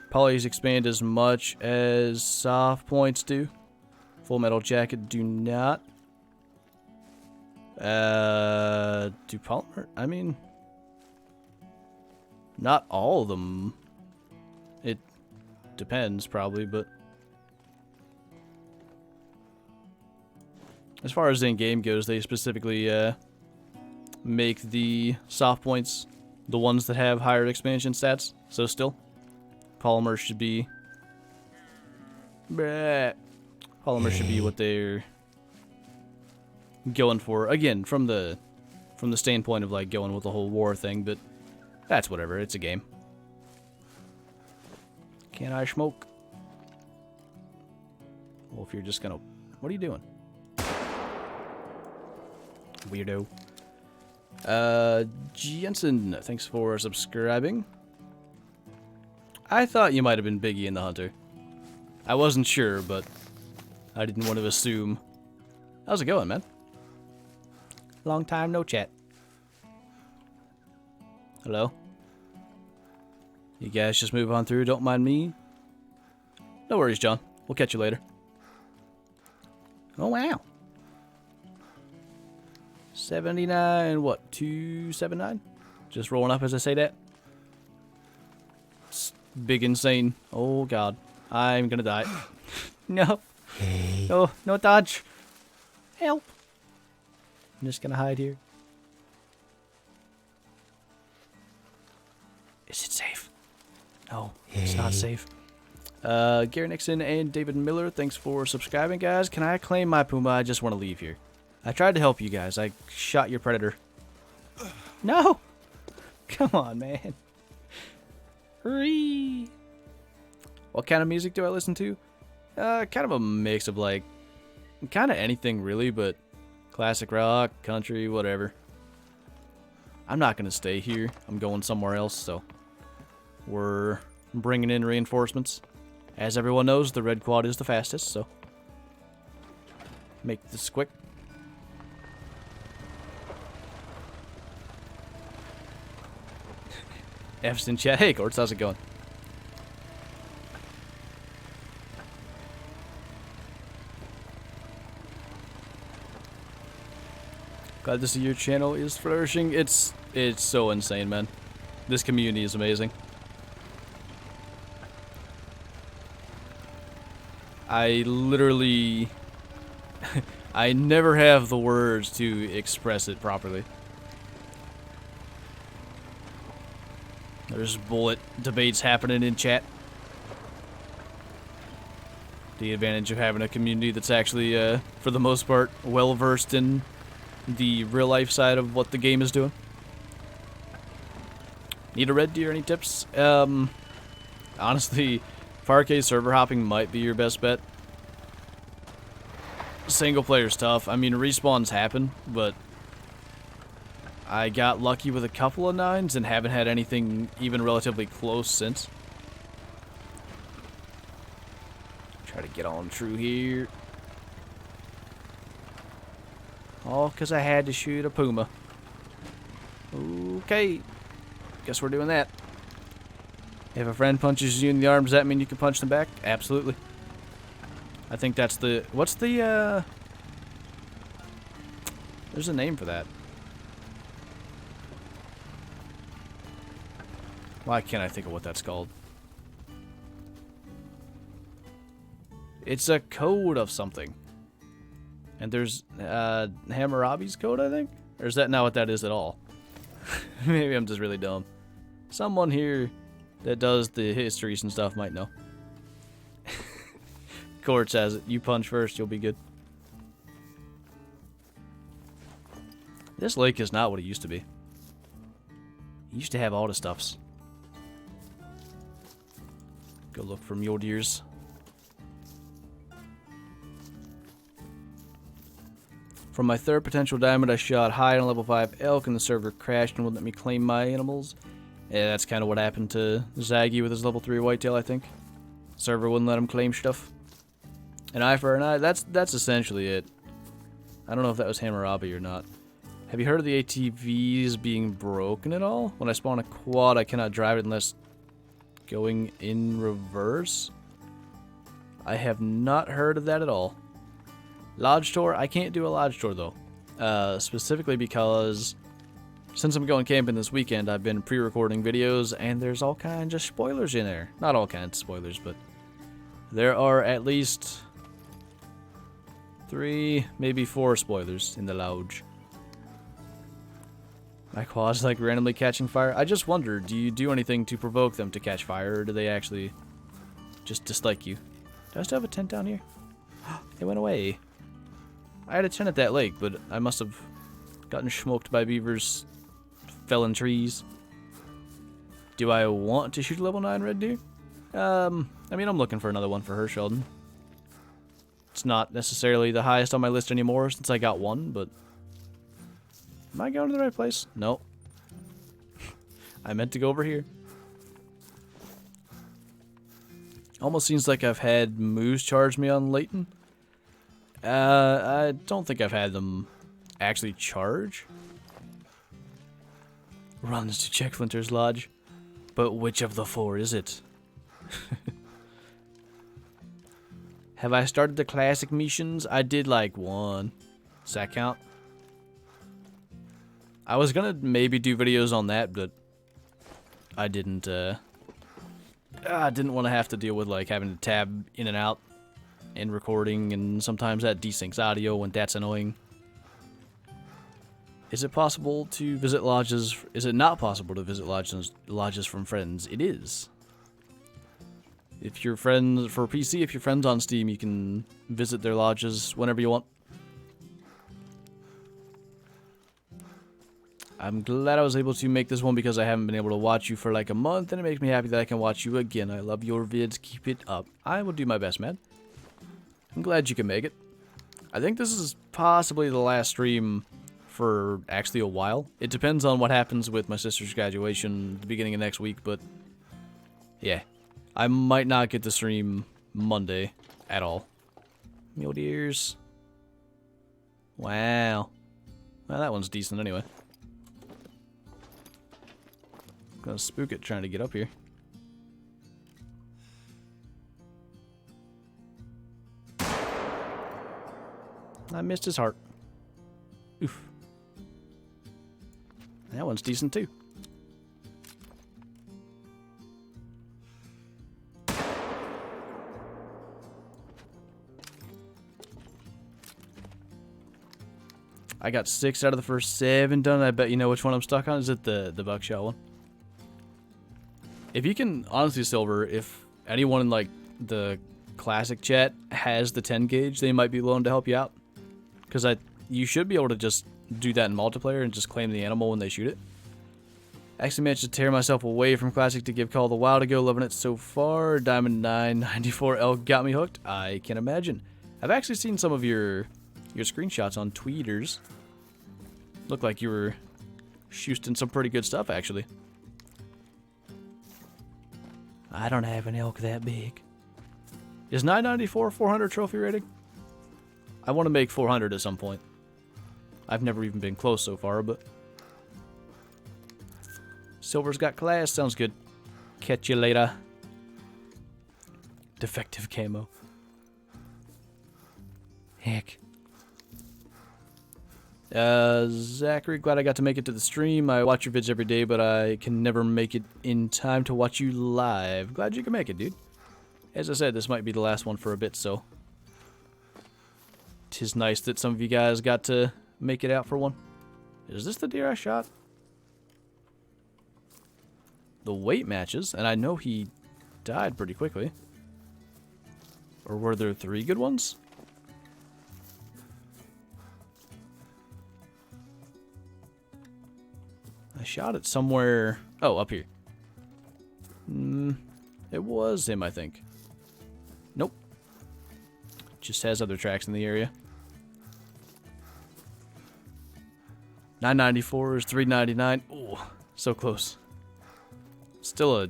Polys expand as much as soft points do. Full metal jacket do not. Do polymer? I mean, not all of them. It depends, probably, but as far as the in-game goes, they specifically make the soft points the ones that have higher expansion stats. So still, polymer should be what they're going for. Again, from the standpoint of like going with the whole war thing, but that's whatever. It's a game. Can I smoke? Well, if you're just gonna, what are you doing, weirdo? Jensen, thanks for subscribing. I thought you might have been Biggie in the Hunter. I wasn't sure, but I didn't want to assume. How's it going, man? Long time no chat. Hello? You guys just move on through, don't mind me. No worries, John. We'll catch you later. Oh, wow. 79, what? 279? Just rolling up as I say that. It's big, insane. Oh, God. I'm gonna die. No. No, no dodge. Help. I'm just gonna hide here. Is it safe? No, it's not safe. Gary Nixon and David Miller, thanks for subscribing, guys. Can I claim my Puma? I just want to leave here. I tried to help you guys. I shot your predator. No! Come on, man. Hurry! What kind of music do I listen to? Kind of a mix of like, kind of anything really, but classic rock, country, whatever. I'm not going to stay here. I'm going somewhere else, so we're bringing in reinforcements. As everyone knows, the red quad is the fastest, so make this quick. F's in chat. Hey, Courts, how's it going? Glad to see your channel is flourishing. It's so insane, man. This community is amazing. I literally... I never have the words to express it properly. There's bullet debates happening in chat. The advantage of having a community that's actually, for the most part, well-versed in the real-life side of what the game is doing. Need a red deer? Any tips? Honestly, Parquet server hopping might be your best bet. Single player's tough. I mean, respawns happen, but I got lucky with a couple of 9s and haven't had anything even relatively close since. Try to get on true here. All because I had to shoot a puma. Okay. Guess we're doing that. If a friend punches you in the arm, does that mean you can punch them back? Absolutely. I think that's the... What's the, There's a name for that. Why can't I think of what that's called? It's a code of something. And there's, Hammurabi's code, I think? Or is that not what that is at all? Maybe I'm just really dumb. Someone here that does the histories and stuff might know. Court says it. You punch first, you'll be good. This lake is not what it used to be. It used to have all the stuffs. Go look for mule deers. From my third potential diamond, I shot high on a level 5 elk and the server crashed and wouldn't let me claim my animals. Yeah, that's kind of what happened to Zaggy with his level 3 whitetail, I think. Server wouldn't let him claim stuff. An eye for an eye, that's essentially it. I don't know if that was Hammurabi or not. Have you heard of the ATVs being broken at all? When I spawn a quad, I cannot drive it unless going in reverse? I have not heard of that at all. Lodge tour, I can't do a lodge tour though. Specifically because since I'm going camping this weekend, I've been pre-recording videos and there's all kinds of spoilers in there. Not all kinds of spoilers, but there are at least 3, maybe 4 spoilers in the lodge. My quad's like randomly catching fire. I just wonder, do you do anything to provoke them to catch fire, or do they actually just dislike you? Do I still have a tent down here? It went away. I had a tent at that lake, but I must have gotten smoked by beavers, felling trees. Do I want to shoot a level 9 red deer? I mean, I'm looking for another one for her, Sheldon. It's not necessarily the highest on my list anymore since I got one, but... Am I going to the right place? No. I meant to go over here. Almost seems like I've had moose charge me on Layton. I don't think I've had them actually charge. Runs to check Flinter's lodge. But which of the 4 is it? Have I started the classic missions? I did like 1. Does that count? I was gonna maybe do videos on that, but I didn't, I didn't want to have to deal with, like, having to tab in and out and recording, and sometimes that desyncs audio, and that's annoying. Is it possible to visit lodges? Is it not possible to visit lodges from friends? It is. If you're friends, for PC, if you're friends on Steam, you can visit their lodges whenever you want. I'm glad I was able to make this one because I haven't been able to watch you for like a month, and it makes me happy that I can watch you again. I love your vids. Keep it up. I will do my best, man. I'm glad you can make it. I think this is possibly the last stream for actually a while. It depends on what happens with my sister's graduation at the beginning of next week, but yeah. I might not get to stream Monday at all. Mule deers. Wow. Well, that one's decent anyway. Gonna spook it trying to get up here. I missed his heart. Oof. That one's decent too. I got 6 out of the first 7 done. I bet you know which one I'm stuck on. Is it the buckshot one? If you can, honestly, Silver, if anyone in like the classic chat has the 10 gauge, they might be willing to help you out. Because you should be able to just do that in multiplayer and just claim the animal when they shoot it. I actually managed to tear myself away from classic to give Call of the Wild a go. Loving it so far. Diamond 994 elk got me hooked. I can imagine. I've actually seen some of your screenshots on tweeters. Looked like you were shooting some pretty good stuff, actually. I don't have an elk that big. Is 994 400 trophy rating? I want to make 400 at some point. I've never even been close so far, but... Silver's got class. Sounds good. Catch you later. Defective camo. Heck. Zachary, glad I got to make it to the stream. I watch your vids every day, but I can never make it in time to watch you live. Glad you can make it, dude. As I said, this might be the last one for a bit, so... 'Tis nice that some of you guys got to make it out for one. Is this the deer I shot? The weight matches, and I know he died pretty quickly. Or were there 3 good ones? I shot it somewhere... Oh, up here. It was him, I think. Nope. Just has other tracks in the area. 994 is 399. Ooh, so close. Still a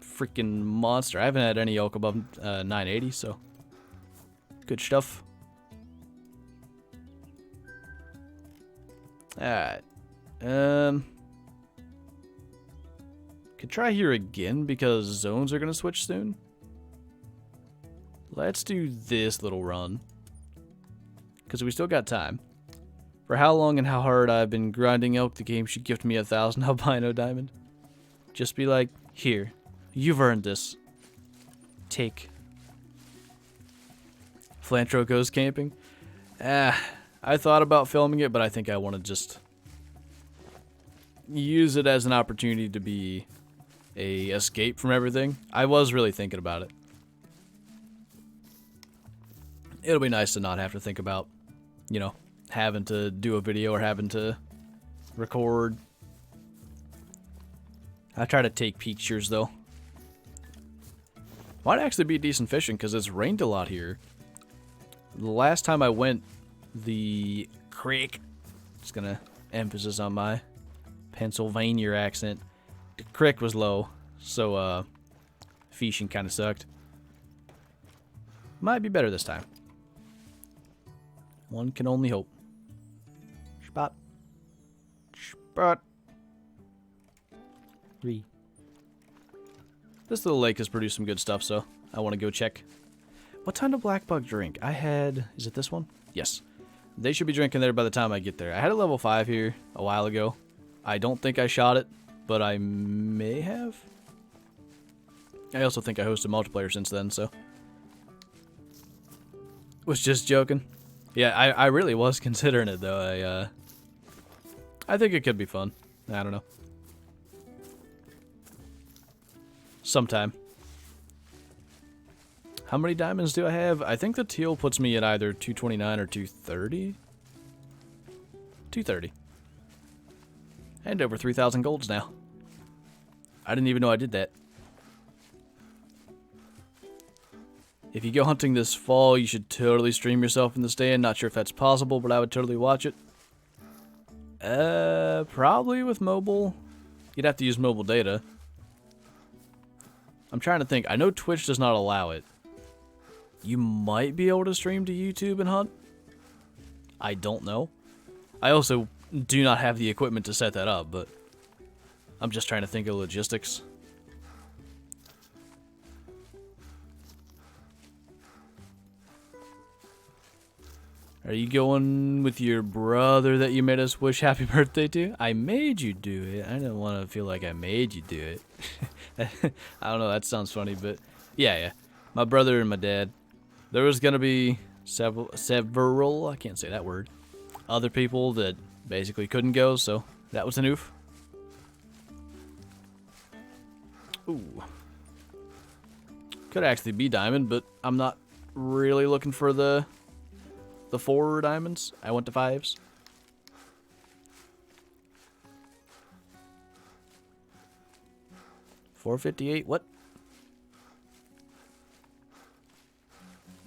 freaking monster. I haven't had any elk above 980, so good stuff. Alright. Could try here again because zones are going to switch soon. Let's do this little run. Because we still got time. For how long and how hard I've been grinding elk, the game should gift me 1,000 albino diamond. Just be like, here, you've earned this. Take. Flinter goes camping. I thought about filming it, but I think I want to just use it as an opportunity to be a escape from everything. I was really thinking about it. It'll be nice to not have to think about, you know, having to do a video or having to record. I try to take pictures though. Might actually be decent fishing because it's rained a lot here. The last time I went, the creek, just gonna emphasis on my Pennsylvania accent. The creek was low, so fishing kind of sucked. Might be better this time. One can only hope. Spot. Spot. This little lake has produced some good stuff, so I want to go check. What time did Black Bug drink? I had... Is it this one? Yes. They should be drinking there by the time I get there. I had a level 5 here a while ago. I don't think I shot it, but I may have. I also think I hosted multiplayer since then, so... Was just joking. Yeah, I really was considering it, though. I think it could be fun. I don't know. Sometime. How many diamonds do I have? I think the teal puts me at either 229 or 230. 230. And over 3,000 golds now. I didn't even know I did that. If you go hunting this fall, you should totally stream yourself in the stand. Not sure if that's possible, but I would totally watch it. Probably with mobile. You'd have to use mobile data. I'm trying to think. I know Twitch does not allow it. You might be able to stream to YouTube and hunt. I don't know. I also do not have the equipment to set that up, but I'm just trying to think of logistics. Are you going with your brother that you made us wish happy birthday to? I made you do it. I didn't want to feel like I made you do it. I don't know, that sounds funny, but yeah. My brother and my dad. There was going to be several, I can't say that word, other people that basically couldn't go, so that was an oof. Ooh. Could actually be diamond, but I'm not really looking for the 4 diamonds. I went to 5s. $458. What?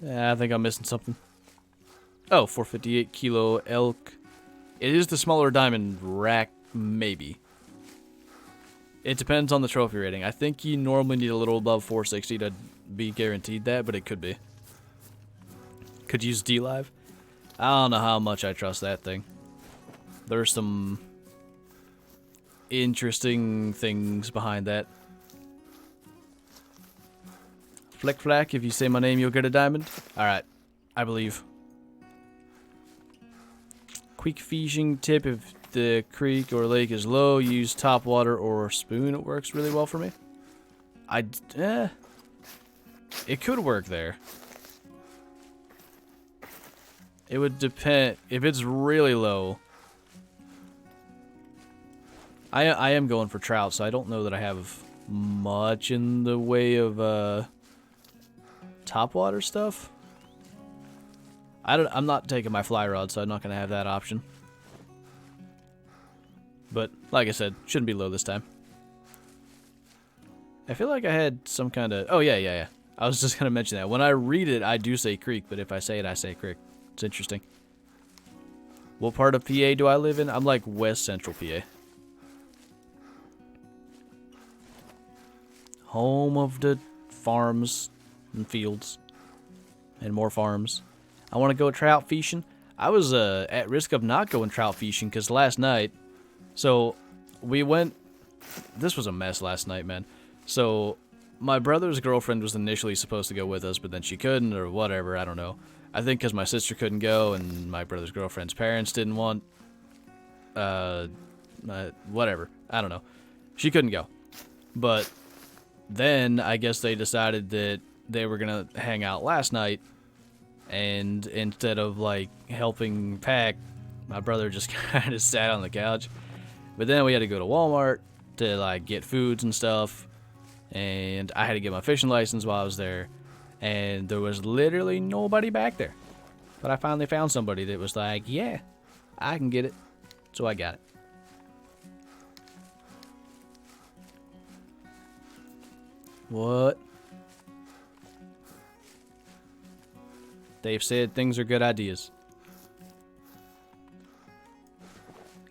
Yeah, I think I'm missing something. Oh, 458 kilo elk. It is the smaller diamond rack, maybe. It depends on the trophy rating. I think you normally need a little above 460 to be guaranteed that, but it could be. Could use D-Live. I don't know how much I trust that thing. There's some interesting things behind that. Flick Flack, if you say my name, you'll get a diamond. Alright, I believe. Quick fishing tip: if the creek or lake is low, use top water or spoon. It works really well for me. It could work there. It would depend. If it's really low, I am going for trout, so I don't know that I have much in the way of top water stuff. I'm not taking my fly rod, so I'm not gonna have that option. But like I said, shouldn't be low this time. I feel like I had some kind of. Oh yeah. I was just gonna mention that when I read it, I do say creek, but if I say it, I say creek. It's interesting. What part of PA do I live in? I'm like West Central PA. Home of the farms and fields. And more farms. I want to go trout fishing. I was at risk of not going trout fishing because last night... So, we went... This was a mess last night, man. So, my brother's girlfriend was initially supposed to go with us, but then she couldn't, or whatever, I don't know. I think because my sister couldn't go, and my brother's girlfriend's parents didn't want... whatever. I don't know. She couldn't go. But then, I guess they decided that they were going to hang out last night, and instead of, like, helping pack, my brother just kind of sat on the couch. But then we had to go to Walmart to, like, get foods and stuff, and I had to get my fishing license while I was there, and there was literally nobody back there. But I finally found somebody that was like, yeah, I can get it. So I got it. What? They've said things are good ideas.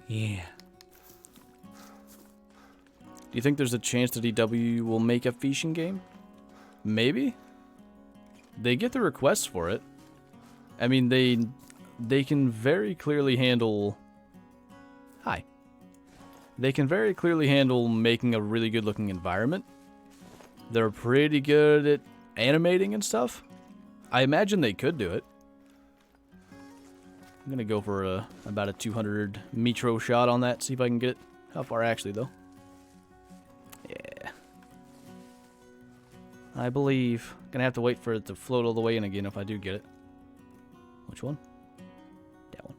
Yeah. Do you think there's a chance that EW will make a fishing game? Maybe. They get the requests for it. I mean, they can very clearly handle... Hi. They can very clearly handle making a really good looking environment. They're pretty good at animating and stuff. I imagine they could do it. I'm gonna go for about a 200 metro shot on that, see if I can get it. How far actually, though? Yeah. I believe. Gonna have to wait for it to float all the way in again if I do get it. Which one? That one.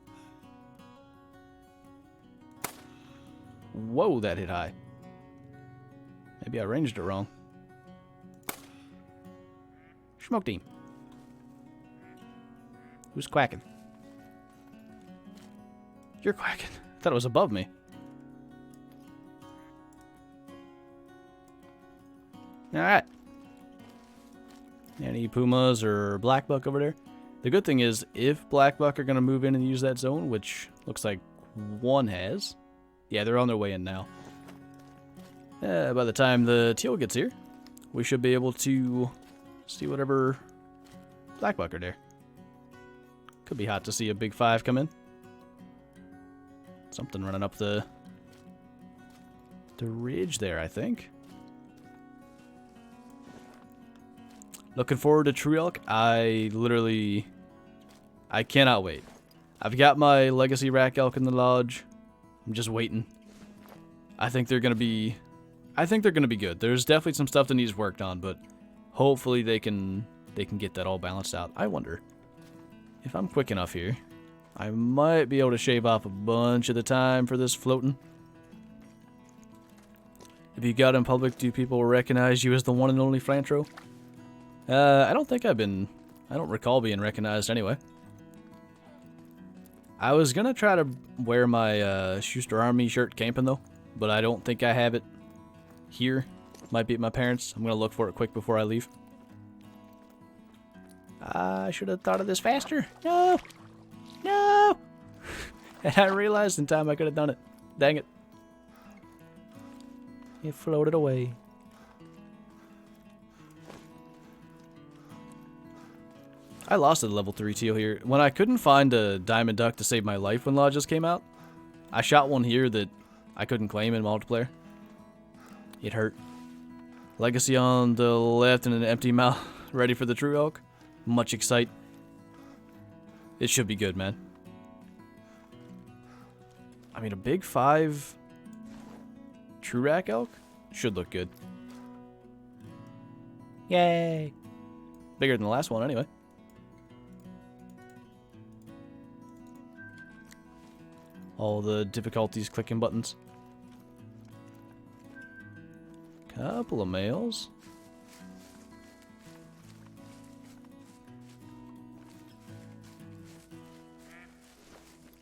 Whoa, that hit high. Maybe I ranged it wrong. Smoked him. Who's quacking? You're quacking. I thought it was above me. Alright. Any pumas or black buck over there? The good thing is, if black buck are going to move in and use that zone, which looks like one has. Yeah, they're on their way in now. By the time the teal gets here, we should be able to see whatever black buck are there. Could be hot to see a big 5 come in. Something running up the the ridge there, I think. Looking forward to True Elk. I cannot wait. I've got my Legacy Rack Elk in the lodge. I'm just waiting. I think they're gonna be good. There's definitely some stuff that needs worked on, but hopefully they can get that all balanced out. I wonder if I'm quick enough here. I might be able to shave off a bunch of the time for this floating. If you got in public, do people recognize you as the one and only Flantro? I don't recall being recognized anyway. I was gonna try to wear my Schuster Army shirt camping though, but I don't think I have it here. Might be at my parents'. I'm gonna look for it quick before I leave. I should have thought of this faster. No! No! And I realized in time I could have done it. Dang it. It floated away. I lost a level 3 teal here. When I couldn't find a diamond duck to save my life when lodges came out, I shot one here that I couldn't claim in multiplayer. It hurt. Legacy on the left and an empty mouth ready for the True Elk. Much excite. It should be good, man. I mean, a big 5 True Rack Elk should look good. Yay! Bigger than the last one, anyway. All the difficulties clicking buttons. Couple of males.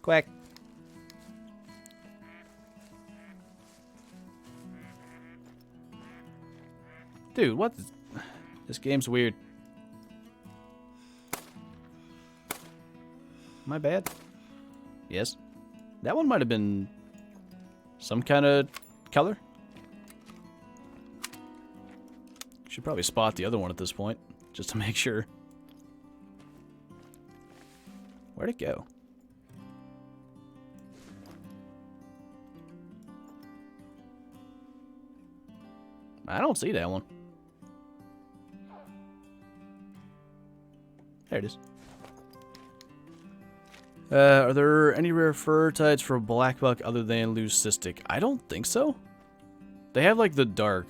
Quack. Dude, what? This game's weird. My bad? Yes. That one might have been some kind of color. Should probably spot the other one at this point, just to make sure. Where'd it go? I don't see that one. There it is. Are there any rare fur types for black buck other than leucistic? I don't think so. They have like the dark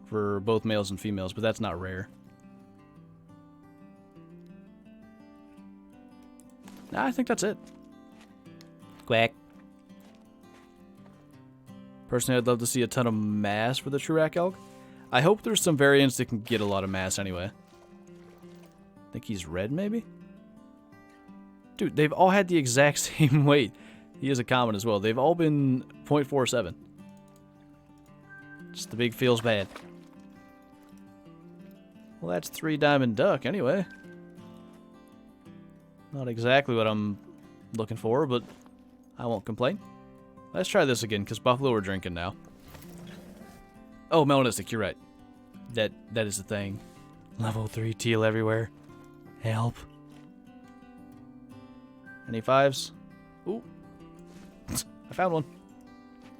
for both males and females, but that's not rare. Nah, I think that's it. Quack. Personally, I'd love to see a ton of mass for the True Rack Elk. I hope there's some variants that can get a lot of mass anyway. I think he's red, maybe? Dude, they've all had the exact same weight. He is a common as well. They've all been 0.47. Just the big feels bad. Well, that's 3 diamond duck anyway. Not exactly what I'm looking for, but I won't complain. Let's try this again, because buffalo are drinking now. Oh, melanistic, you're right. That is the thing. Level 3 teal everywhere. Help. Any 5s? Ooh. I found one.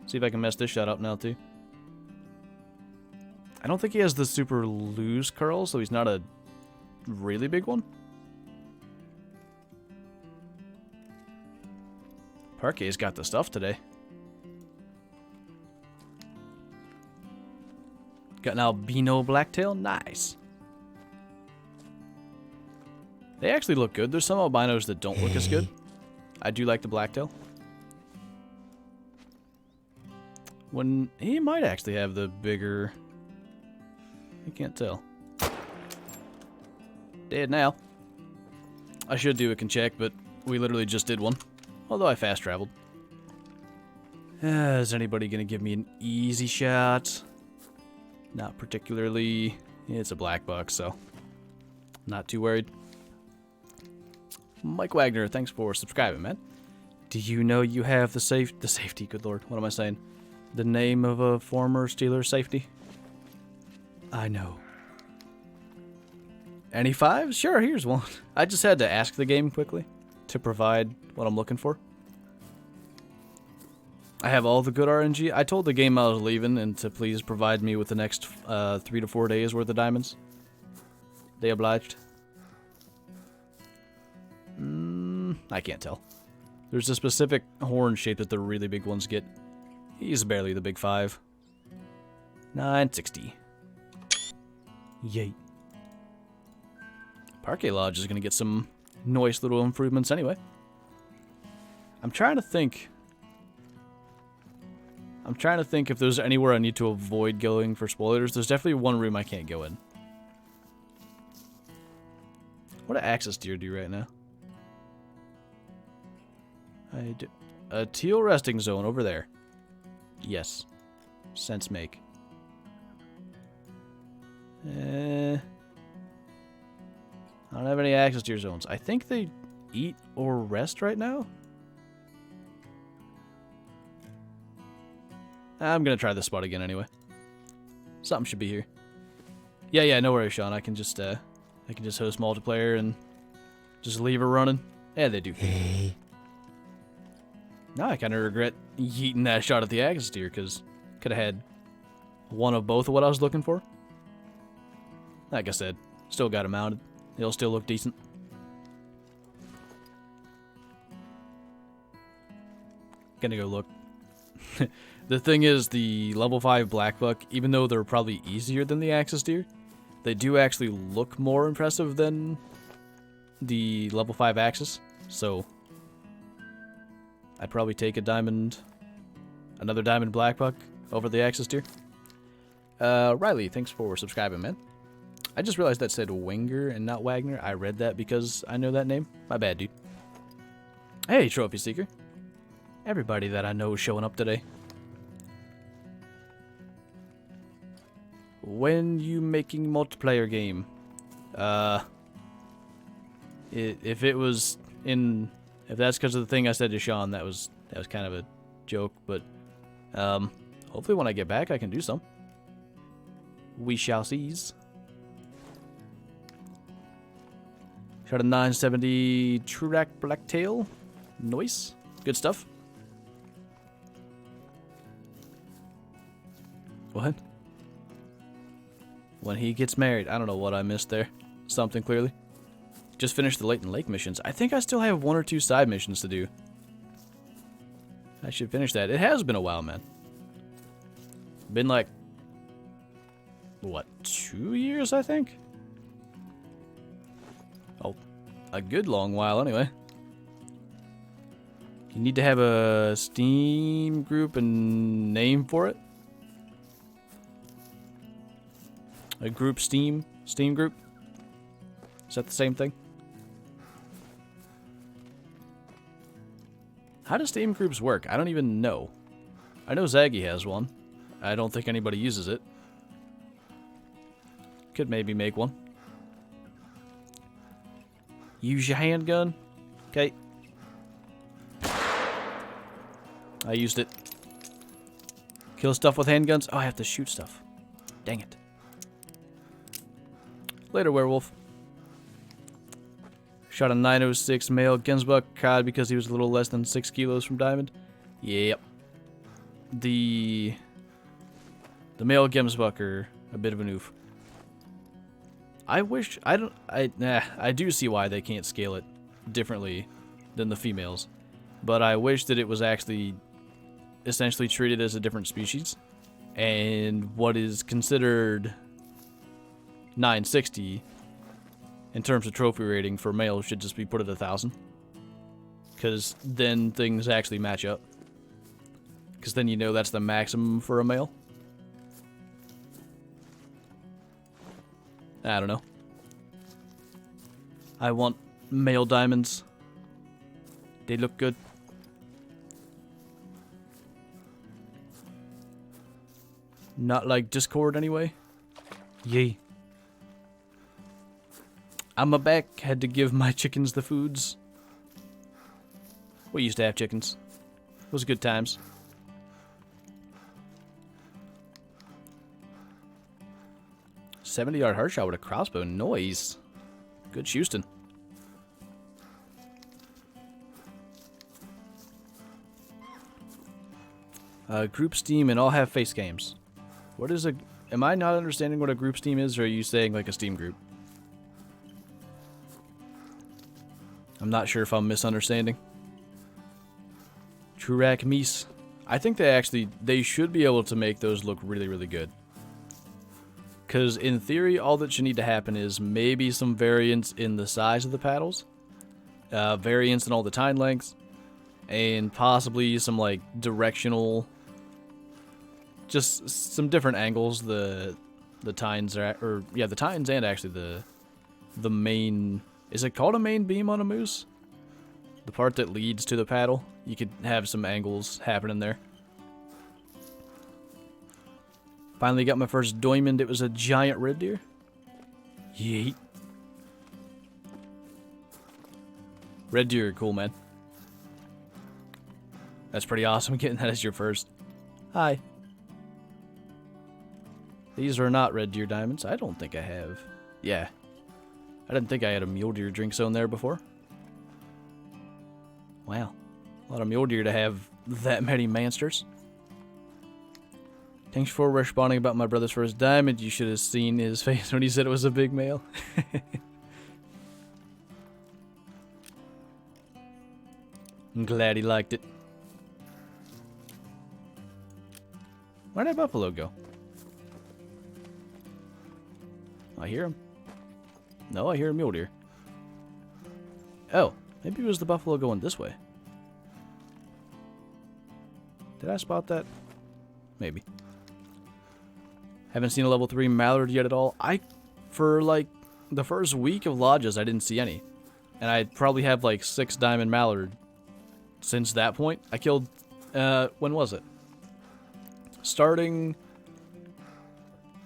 See if I can mess this shot up now, too. I don't think he has the super loose curl, so he's not a really big one. Parquet's got the stuff today. Got an albino blacktail? Nice. They actually look good. There's some albinos that don't look as good. I do like the blacktail. When he might actually have the bigger... I can't tell. Dead now. I should do a can check, but we literally just did one. Although I fast traveled. Is anybody gonna give me an easy shot? Not particularly. It's a black buck, so not too worried. Mike Wagner, thanks for subscribing, man. Do you know you have the safety? Good lord, what am I saying? The name of a former Steelers safety? I know. Any 5s? Sure, here's one. I just had to ask the game quickly to provide what I'm looking for. I have all the good RNG. I told the game I was leaving and to please provide me with the next 3 to 4 days worth of diamonds. They obliged. I can't tell. There's a specific horn shape that the really big ones get. He's barely the big 5. 960. Yay. Parquet Lodge is going to get some nice little improvements anyway. I'm trying to think if there's anywhere I need to avoid going for spoilers. There's definitely one room I can't go in. What do access deer do right now? I do a teal resting zone over there. Yes. Sense make. I don't have any access deer zones. I think they eat or rest right now. I'm gonna try this spot again anyway. Something should be here. Yeah, no worries, Sean. I can just host multiplayer and just leave her running. Yeah, they do. Now I kind of regret yeeting that shot at the access deer because could have had one of both of what I was looking for. Like I said, still got him mounted. He'll still look decent. Gonna go look. The thing is, the level 5 black buck, even though they're probably easier than the access deer, they do actually look more impressive than the level 5 axis. So I'd probably take another diamond black buck over the access deer. Riley, thanks for subscribing, man. I just realized that said Wenger and not Wagner. I read that because I know that name. My bad, dude. Hey, Trophy Seeker. Everybody that I know is showing up today. When you making multiplayer game? If it was in, if that's because of the thing I said to Sean, that was kind of a joke. But hopefully when I get back, I can do some. We shall seize. Shot a 970 Trurak Blacktail. Nice. Good stuff. What? When he gets married. I don't know what I missed there. Something clearly. Just finished the Layton Lake missions. I think I still have 1 or 2 side missions to do. I should finish that. It has been a while, man. Been like, what, 2 years, I think? Oh, a good long while anyway. You need to have a Steam group and name for it. A group Steam group? Is that the same thing? How do Steam groups work? I don't even know. I know Zaggy has one. I don't think anybody uses it. Could maybe make one. Use your handgun. Okay. I used it. Kill stuff with handguns? Oh, I have to shoot stuff. Dang it. Later, werewolf. Shot a 906 male Gemsbuck cod because he was a little less than 6 kilos from diamond. Yep. The male Gemsbuck are a bit of an oof. I do see why they can't scale it differently than the females. But I wish that it was actually essentially treated as a different species. And what is considered 960 in terms of trophy rating for males should just be put at 1,000. Because then things actually match up. Because then you know that's the maximum for a male. I don't know. I want male diamonds. They look good. Not like Discord anyway. Yay. I'm back. Had to give my chickens the foods. We used to have chickens. It was good times. .70-yard hard shot with a crossbow. Noise. Good Houston. Group Steam and all have face games. What is a... Am I not understanding what a group Steam is, or are you saying like a Steam group? I'm not sure if I'm misunderstanding. zXTOUGHXz. I think they should be able to make those look really, really good. Because in theory, all that should need to happen is maybe some variance in the size of the paddles, variance in all the tine lengths, and possibly some like directional, just some different angles. The tines are, or yeah, the tines and actually the main. Is it called a main beam on a moose? The part that leads to the paddle. You could have some angles happening there. Finally got my first diamond. It was a giant red deer. Yeet. Red deer are cool, man. That's pretty awesome getting that as your first. Hi. These are not red deer diamonds. I don't think I have. Yeah. I didn't think I had a mule deer drink zone there before. Wow. A lot of mule deer to have that many monsters. Thanks for responding about my brother's first diamond. You should have seen his face when he said it was a big male. I'm glad he liked it. Where'd that buffalo go? I hear him. No, I hear a mule deer. Oh, maybe it was the buffalo going this way. Did I spot that? Maybe. Haven't seen a level 3 mallard yet at all. For like the first week of lodges, I didn't see any. And I probably have like 6 diamond mallard since that point. I killed, when was it? Starting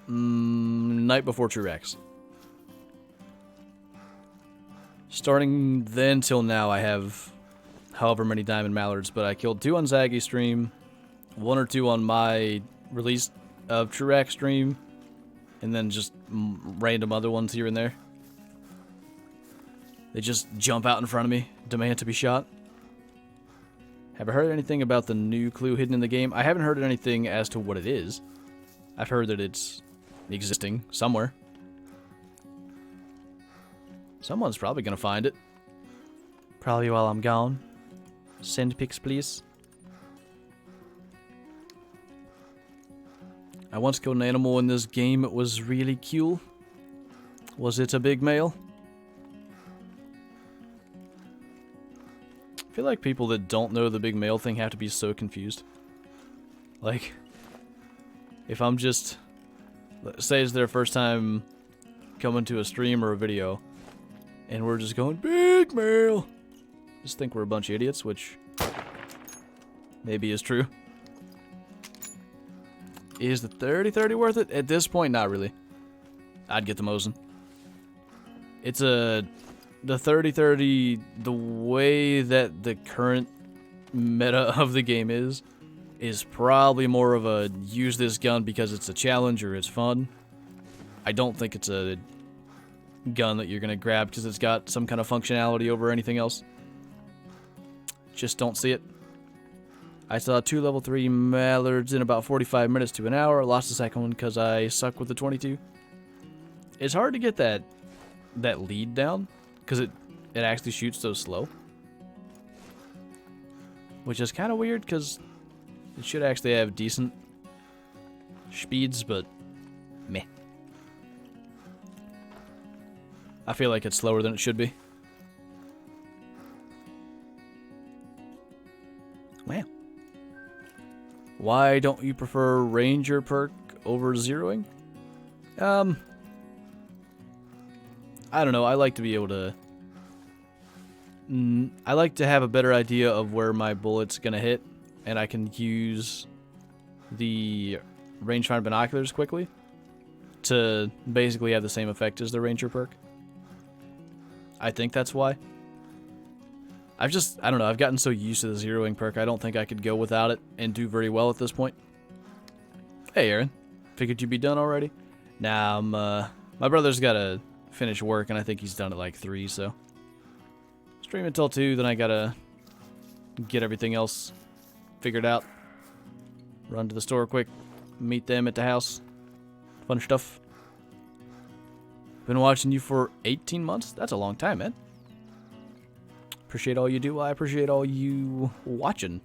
night before zXTOUGHXz. Starting then till now, I have however many diamond mallards, but I killed 2 on zXTOUGHXz, 1 or 2 on my release of zXTOUGHXz stream, and then just random other ones here and there. They just jump out in front of me, demand to be shot. Have I heard anything about the new clue hidden in the game? I haven't heard anything as to what it is. I've heard that it's existing somewhere. Someone's probably gonna find it. Probably while I'm gone. Send pics, please. I once killed an animal in this game. It was really cool. Was it a big male? I feel like people that don't know the big male thing have to be so confused. Like, if I'm just, say it's their first time coming to a stream or a video, and we're just going, big male. Just think we're a bunch of idiots, which maybe is true. Is the 30-30 worth it? At this point, not really. I'd get the Mosin. It's the 30-30, the way that the current meta of the game is probably more of a use this gun because it's a challenge or it's fun. I don't think it's a gun that you're going to grab because it's got some kind of functionality over anything else. Just don't see it. I saw 2 level 3 mallards in about 45 minutes to an hour. Lost the second one because I suck with the 22. It's hard to get that lead down because it actually shoots so slow. Which is kind of weird because it should actually have decent speeds, but meh. I feel like it's slower than it should be. Wow. Why don't you prefer Ranger perk over zeroing? I don't know. I like to be able to... I like to have a better idea of where my bullet's gonna hit, and I can use the rangefinder binoculars quickly to basically have the same effect as the Ranger perk. I think that's why. I don't know, I've gotten so used to the zeroing perk, I don't think I could go without it and do very well at this point. Hey, Aaron. Figured you'd be done already? Nah, my brother's gotta finish work, and I think he's done at like 3, so. Stream until 2, then I gotta get everything else figured out. Run to the store quick. Meet them at the house. Fun stuff. Been watching you for 18 months? That's a long time, man. Appreciate all you do. I appreciate all you watching.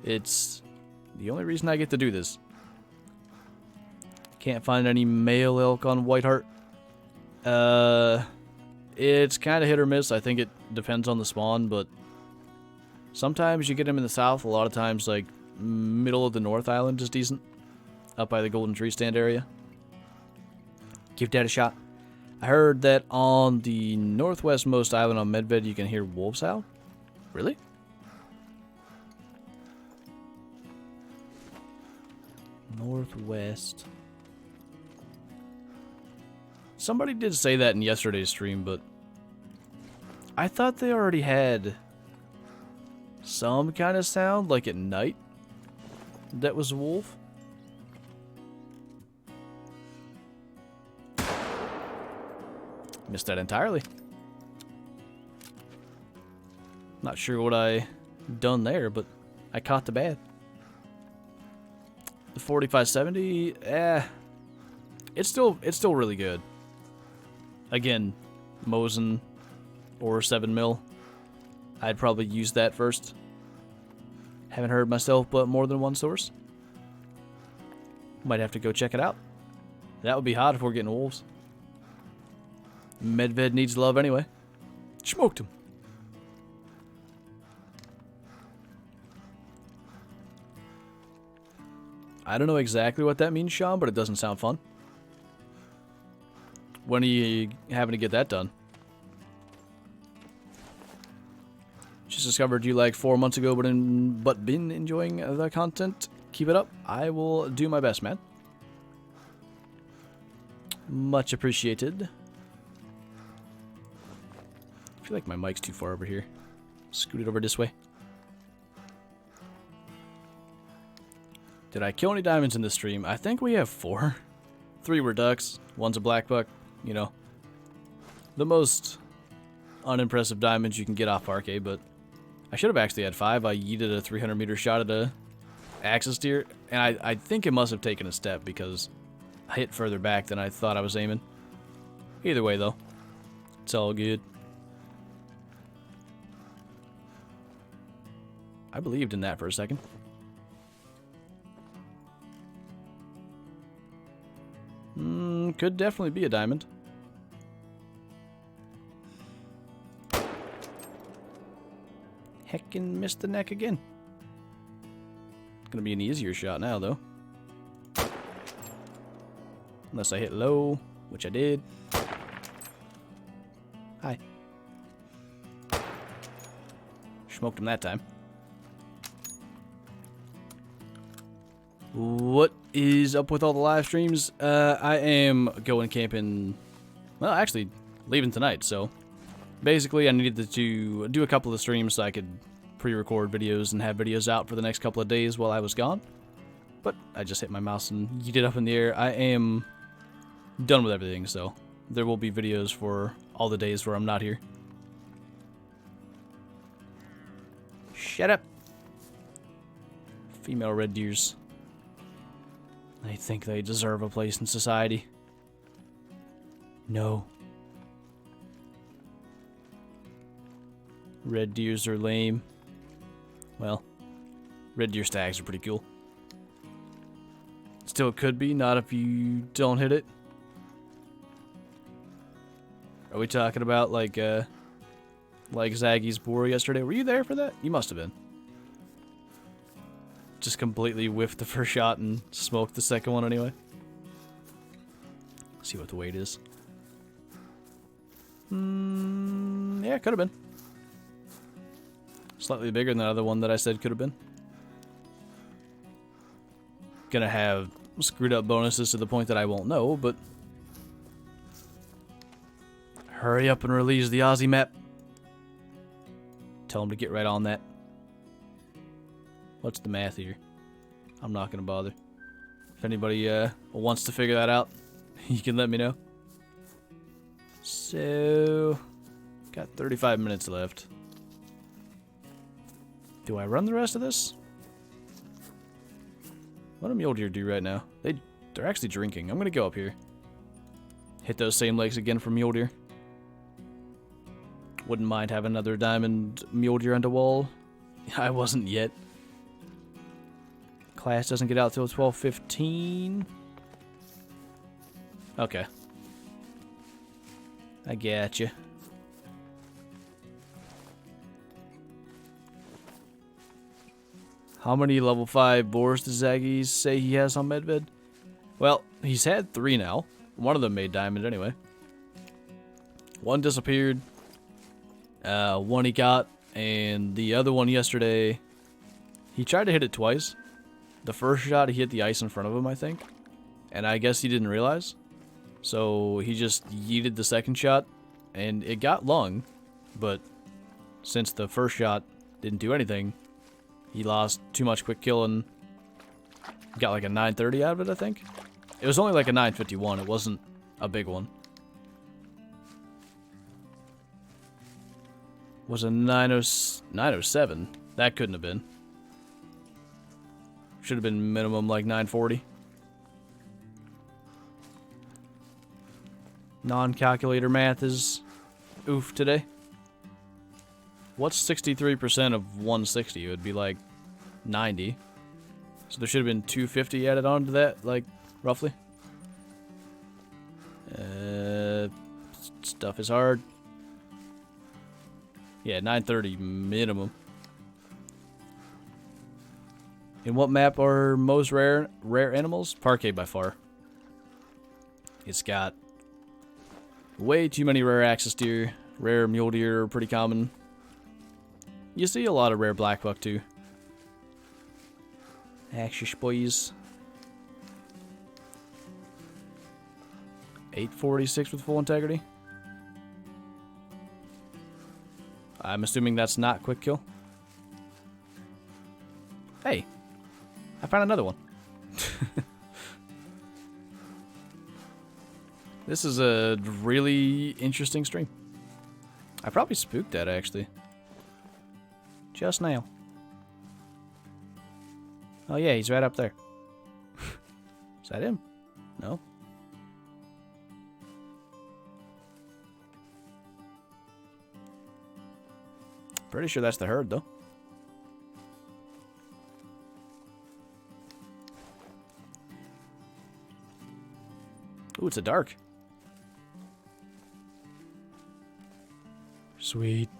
It's the only reason I get to do this. Can't find any male elk on Whiteheart. It's kind of hit or miss. I think it depends on the spawn, but sometimes you get them in the south. A lot of times, like, middle of the North Island is decent. Up by the Golden Tree Stand area. Give that a shot. I heard that on the northwestmost island on Medved, you can hear wolves howl. Really? Northwest. Somebody did say that in yesterday's stream, but I thought they already had some kind of sound, like at night, that was a wolf. Missed that entirely. Not sure what I done there, but I caught the bad. The 4570, it's still really good. Again, Mosin or 7mm. I'd probably use that first. Haven't heard myself, but more than one source. Might have to go check it out. That would be hot if we're getting wolves. Medved needs love anyway. Smoked him. I don't know exactly what that means, Sean, but it doesn't sound fun. When are you having to get that done? Just discovered you like 4 months ago, but been enjoying the content. Keep it up. I will do my best, man. Much appreciated. I feel like my mic's too far over here. Scoot it over this way. Did I kill any diamonds in this stream? I think we have 4. 3 were ducks. 1's a black buck. You know, the most unimpressive diamonds you can get off Arcade, but I should have actually had 5. I yeeted a 300-meter shot at a axis deer, and I think it must have taken a step because I hit further back than I thought I was aiming. Either way, though, it's all good. I believed in that for a second. Could definitely be a diamond. Heckin' missed the neck again. Gonna be an easier shot now, though. Unless I hit low, which I did. Hi. Smoked him that time. What is up with all the live streams? I am going camping, well, actually leaving tonight, so basically I needed to do a couple of streams so I could pre-record videos and have videos out for the next couple of days while I was gone. But I just hit my mouse and yeeted it up in the air. I am done with everything, so there will be videos for all the days where I'm not here. Shut up. Female red deers. They think they deserve a place in society. No. Red deers are lame. Well, red deer stags are pretty cool. Still could be, not if you don't hit it. Are we talking about like Zaggy's boar yesterday? Were you there for that? You must have been. Just completely whiffed the first shot and smoked the second one anyway. See what the weight is. Yeah, could have been. Slightly bigger than the other one that I said could have been. Gonna have screwed up bonuses to the point that I won't know, but hurry up and release the Aussie map. Tell them to get right on that. What's the math here? I'm not gonna bother. If anybody wants to figure that out, you can let me know. So, got 35 minutes left. Do I run the rest of this? What do mule deer do right now? They're actually drinking. I'm gonna go up here. Hit those same legs again for mule deer. Wouldn't mind having another diamond mule deer on the wall. I wasn't yet. Class doesn't get out till 12:15. Okay. I gotcha. How many level 5 boars does zXTOUGHXz say he has on Medved? Well, he's had 3 now. One of them made diamond anyway. One disappeared. One he got, and the other one yesterday, he tried to hit it twice. The first shot, he hit the ice in front of him, I think. And I guess he didn't realize. So he just yeeted the second shot, and it got lung. But since the first shot didn't do anything, he lost too much quick kill and got like a 930 out of it, I think. It was only like a 951. It wasn't a big one. Was a 907. That couldn't have been. Should have been minimum like 940. Non-calculator math is oof today. What's 63% of 160? It would be like 90. So there should have been 250 added on to that, like, roughly. Stuff is hard. Yeah, 930 minimum. In what map are most rare animals? Parquet by far. It's got way too many rare axis deer. Rare mule deer are pretty common. You see a lot of rare black buck too. Axis boys. 846 with full integrity. I'm assuming that's not quick kill. Hey, I found another one. This is a really interesting stream. I probably spooked that actually. Just now. Oh yeah, he's right up there. Is that him? No. Pretty sure that's the herd, though. Ooh, it's a dark. Sweet.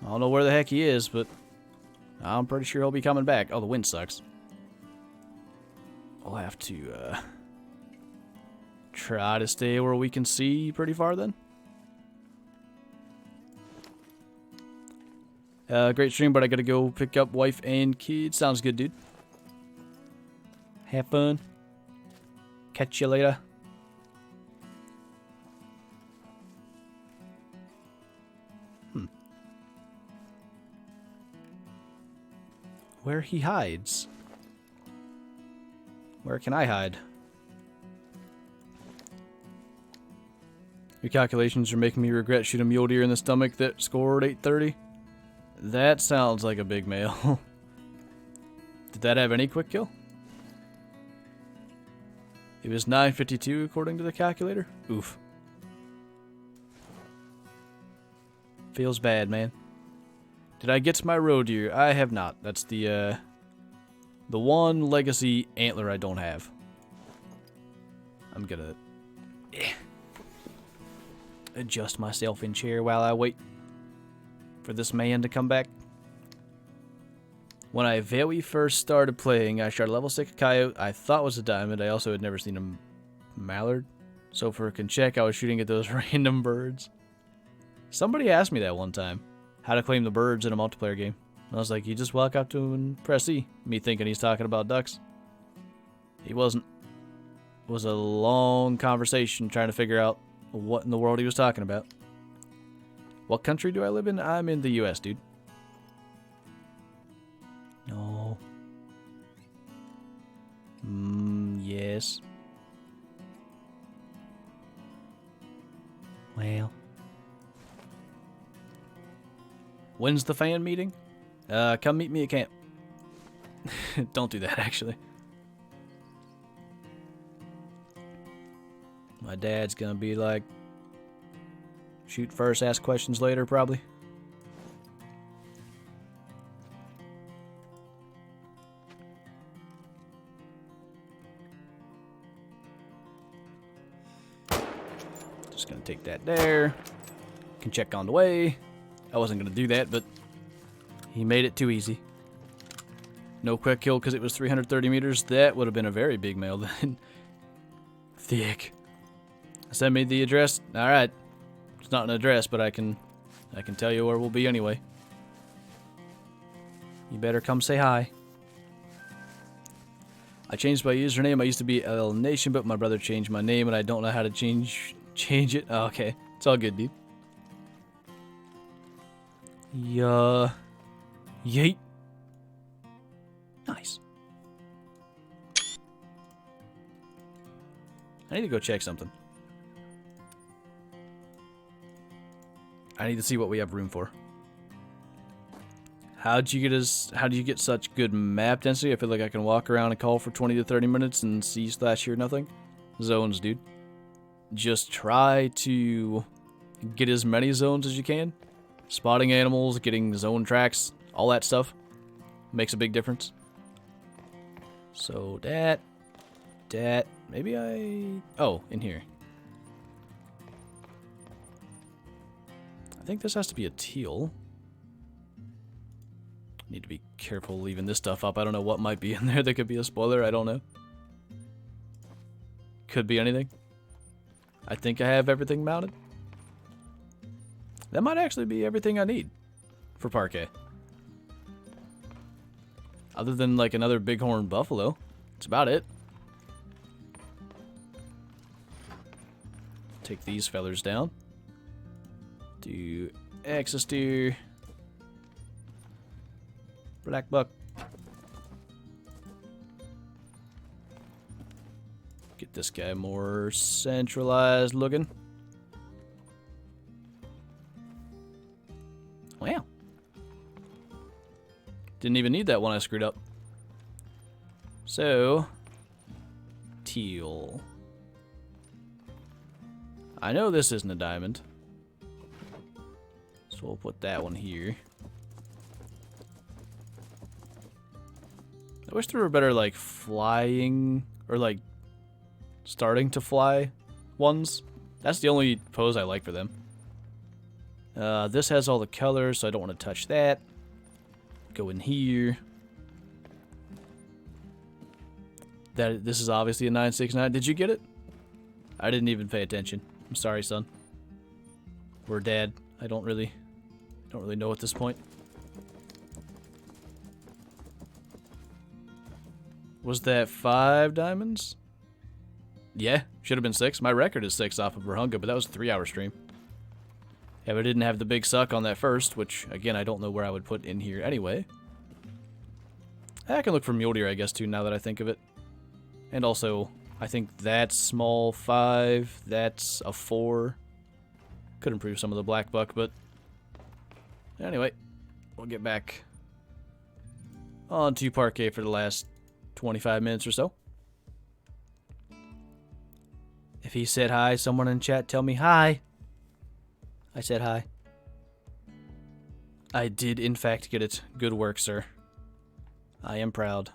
I don't know where the heck he is, but I'm pretty sure he'll be coming back. Oh, the wind sucks. I'll have to try to stay where we can see pretty far then. Great stream, but I gotta go pick up wife and kids. Sounds good, dude. Have fun. Catch you later. Where he hides? Where can I hide? Your calculations are making me regret shooting a mule deer in the stomach that scored 830. That sounds like a big male. Did that have any quick kill? It was 952 according to the calculator. Oof. Feels bad, man. Did I get to my roe deer? I have not. That's the one legacy antler I don't have. I'm gonna adjust myself in chair while I wait for this man to come back. When I very first started playing, I shot a level 6 coyote I thought was a diamond. I also had never seen a mallard. So for a check, I was shooting at those random birds. Somebody asked me that one time. How to claim the birds in a multiplayer game. And I was like, you just walk up to him and press E. Me thinking he's talking about ducks. He wasn't. It was a long conversation trying to figure out what in the world he was talking about. What country do I live in? I'm in the US, dude. No. Yes. Well. When's the fan meeting? Come meet me at camp. Don't do that, actually. My dad's gonna be like, shoot first, ask questions later, probably. Just gonna take that there. Can check on the way. I wasn't gonna do that, but he made it too easy. No quick kill because it was 330 meters. That would have been a very big male then. Thick. Send me the address. All right. It's not an address, but I can tell you where we'll be anyway. You better come say hi. I changed my username. I used to be L Nation, but my brother changed my name, and I don't know how to change it. Oh, okay, it's all good, dude. Yeah. Yeet. Nice. I need to go check something. I need to see what we have room for. How do you get such good map density? I feel like I can walk around and call for 20 to 30 minutes and see/hear nothing. Zones, dude. Just try to get as many zones as you can. Spotting animals, getting zone tracks, all that stuff makes a big difference. So that, maybe oh, in here. I think this has to be a teal. Need to be careful leaving this stuff up. I don't know what might be in there. That could be a spoiler. I don't know. Could be anything. I think I have everything mounted. That might actually be everything I need for parquet. Other than like another bighorn buffalo. That's about it. Take these feathers down. Do access to black buck. Get this guy more centralized looking. Wow. Didn't even need that one I screwed up. So, teal. I know this isn't a diamond. So we'll put that one here. I wish there were better, like, flying, or, like, starting to fly ones. That's the only pose I like for them. This has all the colors, so I don't want to touch that. Go in here. This is obviously a 969. Did you get it? I didn't even pay attention. I'm sorry, son. Or dad. I don't really know at this point. Was that 5 diamonds? Yeah, should have been 6. My record is 6 off of Rahunga, but that was a 3-hour stream. Yeah, but I didn't have the big suck on that first, which, again, I don't know where I would put in here anyway. I can look for mule deer, I guess, too, now that I think of it. And also, I think that's small 5, that's a 4. Could improve some of the black buck, but anyway, we'll get back on to parquet for the last 25 minutes or so. If he said hi, someone in chat tell me hi. I said hi. I did, in fact, get it. Good work, sir. I am proud.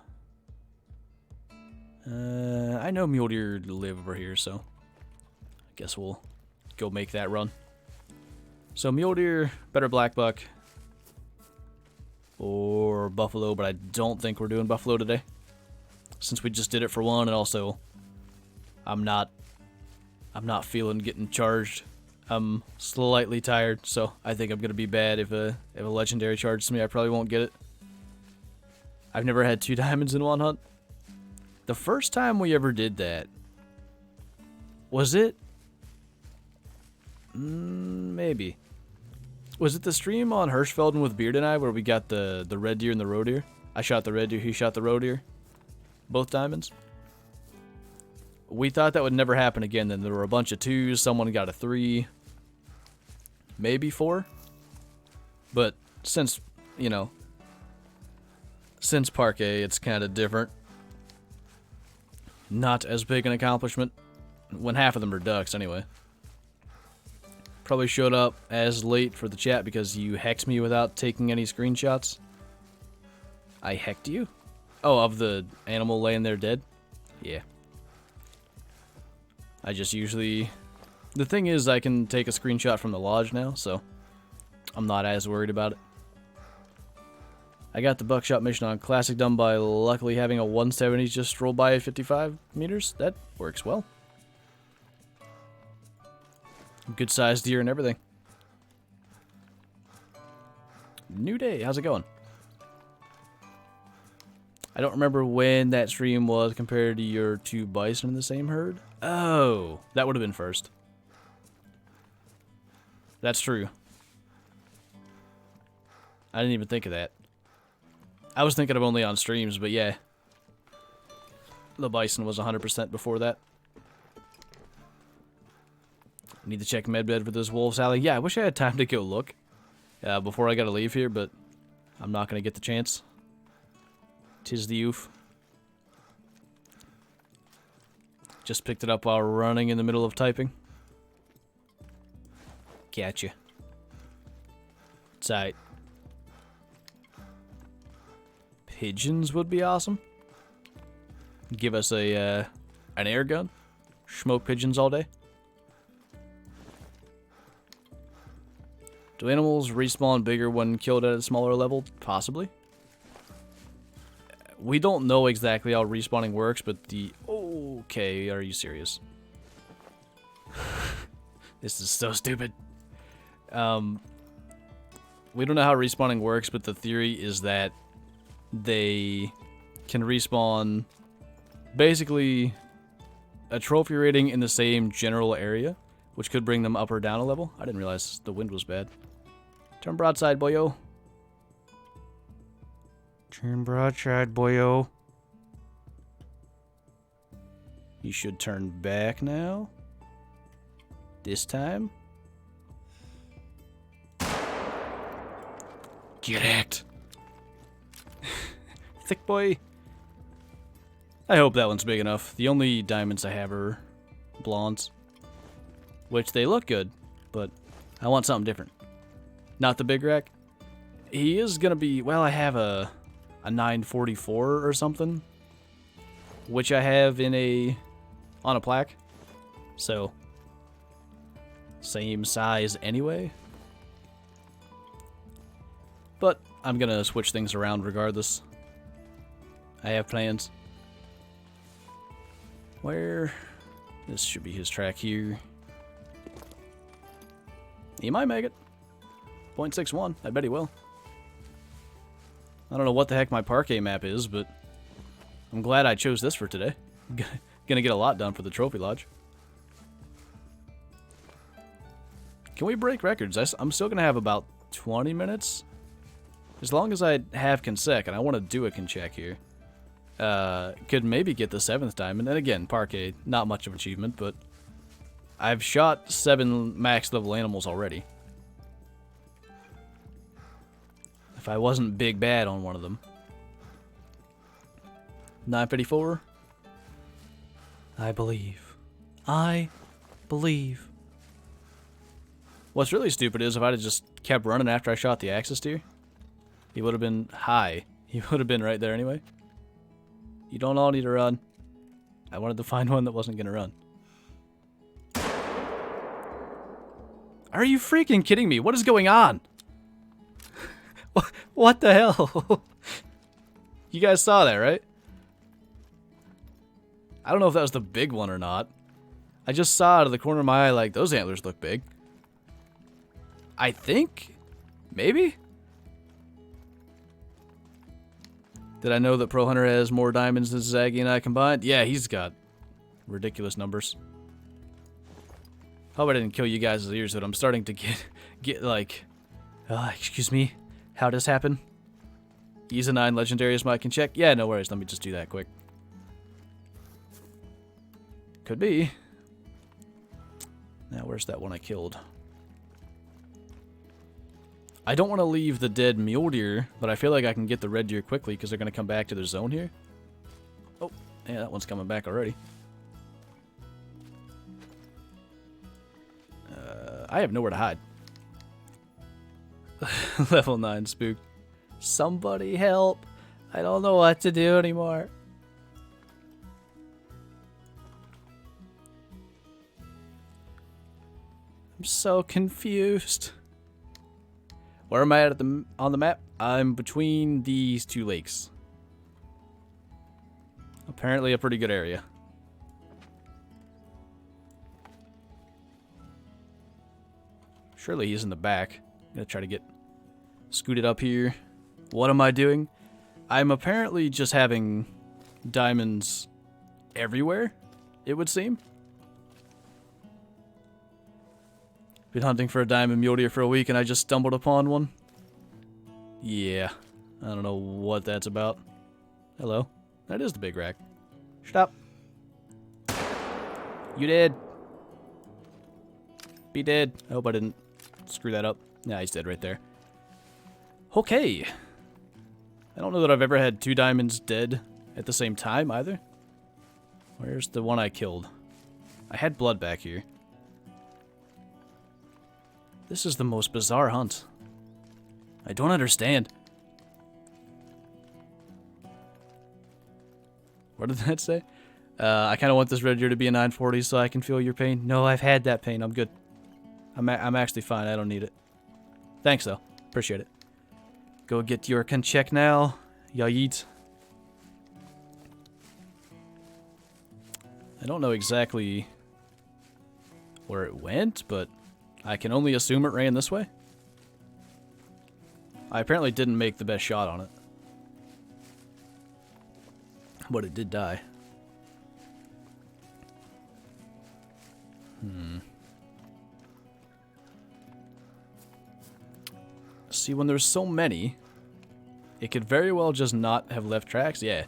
I know mule deer live over here, so I guess we'll go make that run. So mule deer, better black buck, or buffalo, but I don't think we're doing buffalo today, since we just did it for one, and also I'm not feeling getting charged. I'm slightly tired, so I think I'm gonna be bad if a legendary charges me. I probably won't get it. I've never had 2 diamonds in one hunt. The first time we ever did that, was it? Maybe. Was it the stream on Hirschfelden with Beard and I where we got the red deer and the roe deer? I shot the red deer, he shot the roe deer. Both diamonds. We thought that would never happen again. Then there were a bunch of 2s, someone got a 3, maybe 4. But since, you know, since Parquet, it's kind of different. Not as big an accomplishment when half of them are ducks, anyway. Probably showed up as late for the chat because you hecked me without taking any screenshots. I hecked you? Oh, of the animal laying there dead? Yeah. I just usually... The thing is, I can take a screenshot from the lodge now, so I'm not as worried about it. I got the buckshot mission on classic done by luckily having a 170 just roll by at 55 meters. That works well. Good sized deer and everything. New day, how's it going? I don't remember when that stream was compared to your 2 bison in the same herd. Oh, that would have been first. That's true. I didn't even think of that. I was thinking of only on streams, but yeah. The bison was 100% before that. Need to check medbed for those wolves, Allie. Yeah, I wish I had time to go look before I gotta leave here, but I'm not gonna get the chance. 'Tis the oof. Just picked it up while running in the middle of typing. Gotcha. It's alright. Pigeons would be awesome. Give us a an air gun. Smoke pigeons all day. Do animals respawn bigger when killed at a smaller level? Possibly. We don't know exactly how respawning works, but the... Okay, are you serious? This is so stupid. We don't know how respawning works, but the theory is that they can respawn basically a trophy rating in the same general area, which could bring them up or down a level. I didn't realize the wind was bad. Turn broadside, boyo. Turn broadside, boyo. You should turn back now. This time. Get it. Thick boy. I hope that one's big enough. The only diamonds I have are blondes. Which they look good, but I want something different. Not the big rack. He is gonna be, well, I have a 944 or something, which I have on a plaque. So same size anyway. But I'm gonna switch things around regardless. I have plans. Where? This should be his track here. He might make it. 0.61. I bet he will. I don't know what the heck my Parquet map is, but I'm glad I chose this for today. Gonna get a lot done for the Trophy Lodge. Can we break records? I'm still gonna have about 20 minutes. As long as I have consec, and I want to do a concheck here. Could maybe get the 7th diamond. And again, Parquet, not much of an achievement, but I've shot 7 max level animals already. If I wasn't big bad on one of them. 954. I believe. I believe. What's really stupid is if I'd have just kept running after I shot the axis deer, he would have been high. He would have been right there anyway. You don't all need to run. I wanted to find one that wasn't going to run. Are you freaking kidding me? What is going on? What the hell? You guys saw that, right? I don't know if that was the big one or not. I just saw out of the corner of my eye, like, those antlers look big. I think? Maybe? Did I know that Pro Hunter has more diamonds than Zaggy and I combined? Yeah, he's got ridiculous numbers. Hope I didn't kill you guys' ears, but I'm starting to get like, excuse me, how'd this happen? Use a 9 legendary as my can check? Yeah, no worries, let me just do that quick. Could be. Now, where's that one I killed? I don't want to leave the dead mule deer, but I feel like I can get the red deer quickly because they're going to come back to their zone here. Oh, yeah, that one's coming back already. I have nowhere to hide. Level 9 spook. Somebody help. I don't know what to do anymore. I'm so confused. Where am I at on the map? I'm between these two lakes. Apparently a pretty good area. Surely he's in the back. I'm gonna try to get scooted up here. What am I doing? I'm apparently just having diamonds everywhere, it would seem. Been hunting for a diamond mule deer for a week and I just stumbled upon one. Yeah, I don't know what that's about. Hello. That is the big rack. Stop. You dead. Be dead. I hope I didn't screw that up. Yeah, he's dead right there. Okay. I don't know that I've ever had 2 diamonds dead at the same time either. Where's the one I killed? I had blood back here. This is the most bizarre hunt. I don't understand. What did that say? I kind of want this red deer to be a 940 so I can feel your pain. No, I've had that pain. I'm good. I'm actually fine. I don't need it. Thanks, though. Appreciate it. Go get your can check now. Yeet. I don't know exactly where it went, but I can only assume it ran this way. I apparently didn't make the best shot on it. But it did die. See, when there's so many, it could very well just not have left tracks. Yeah.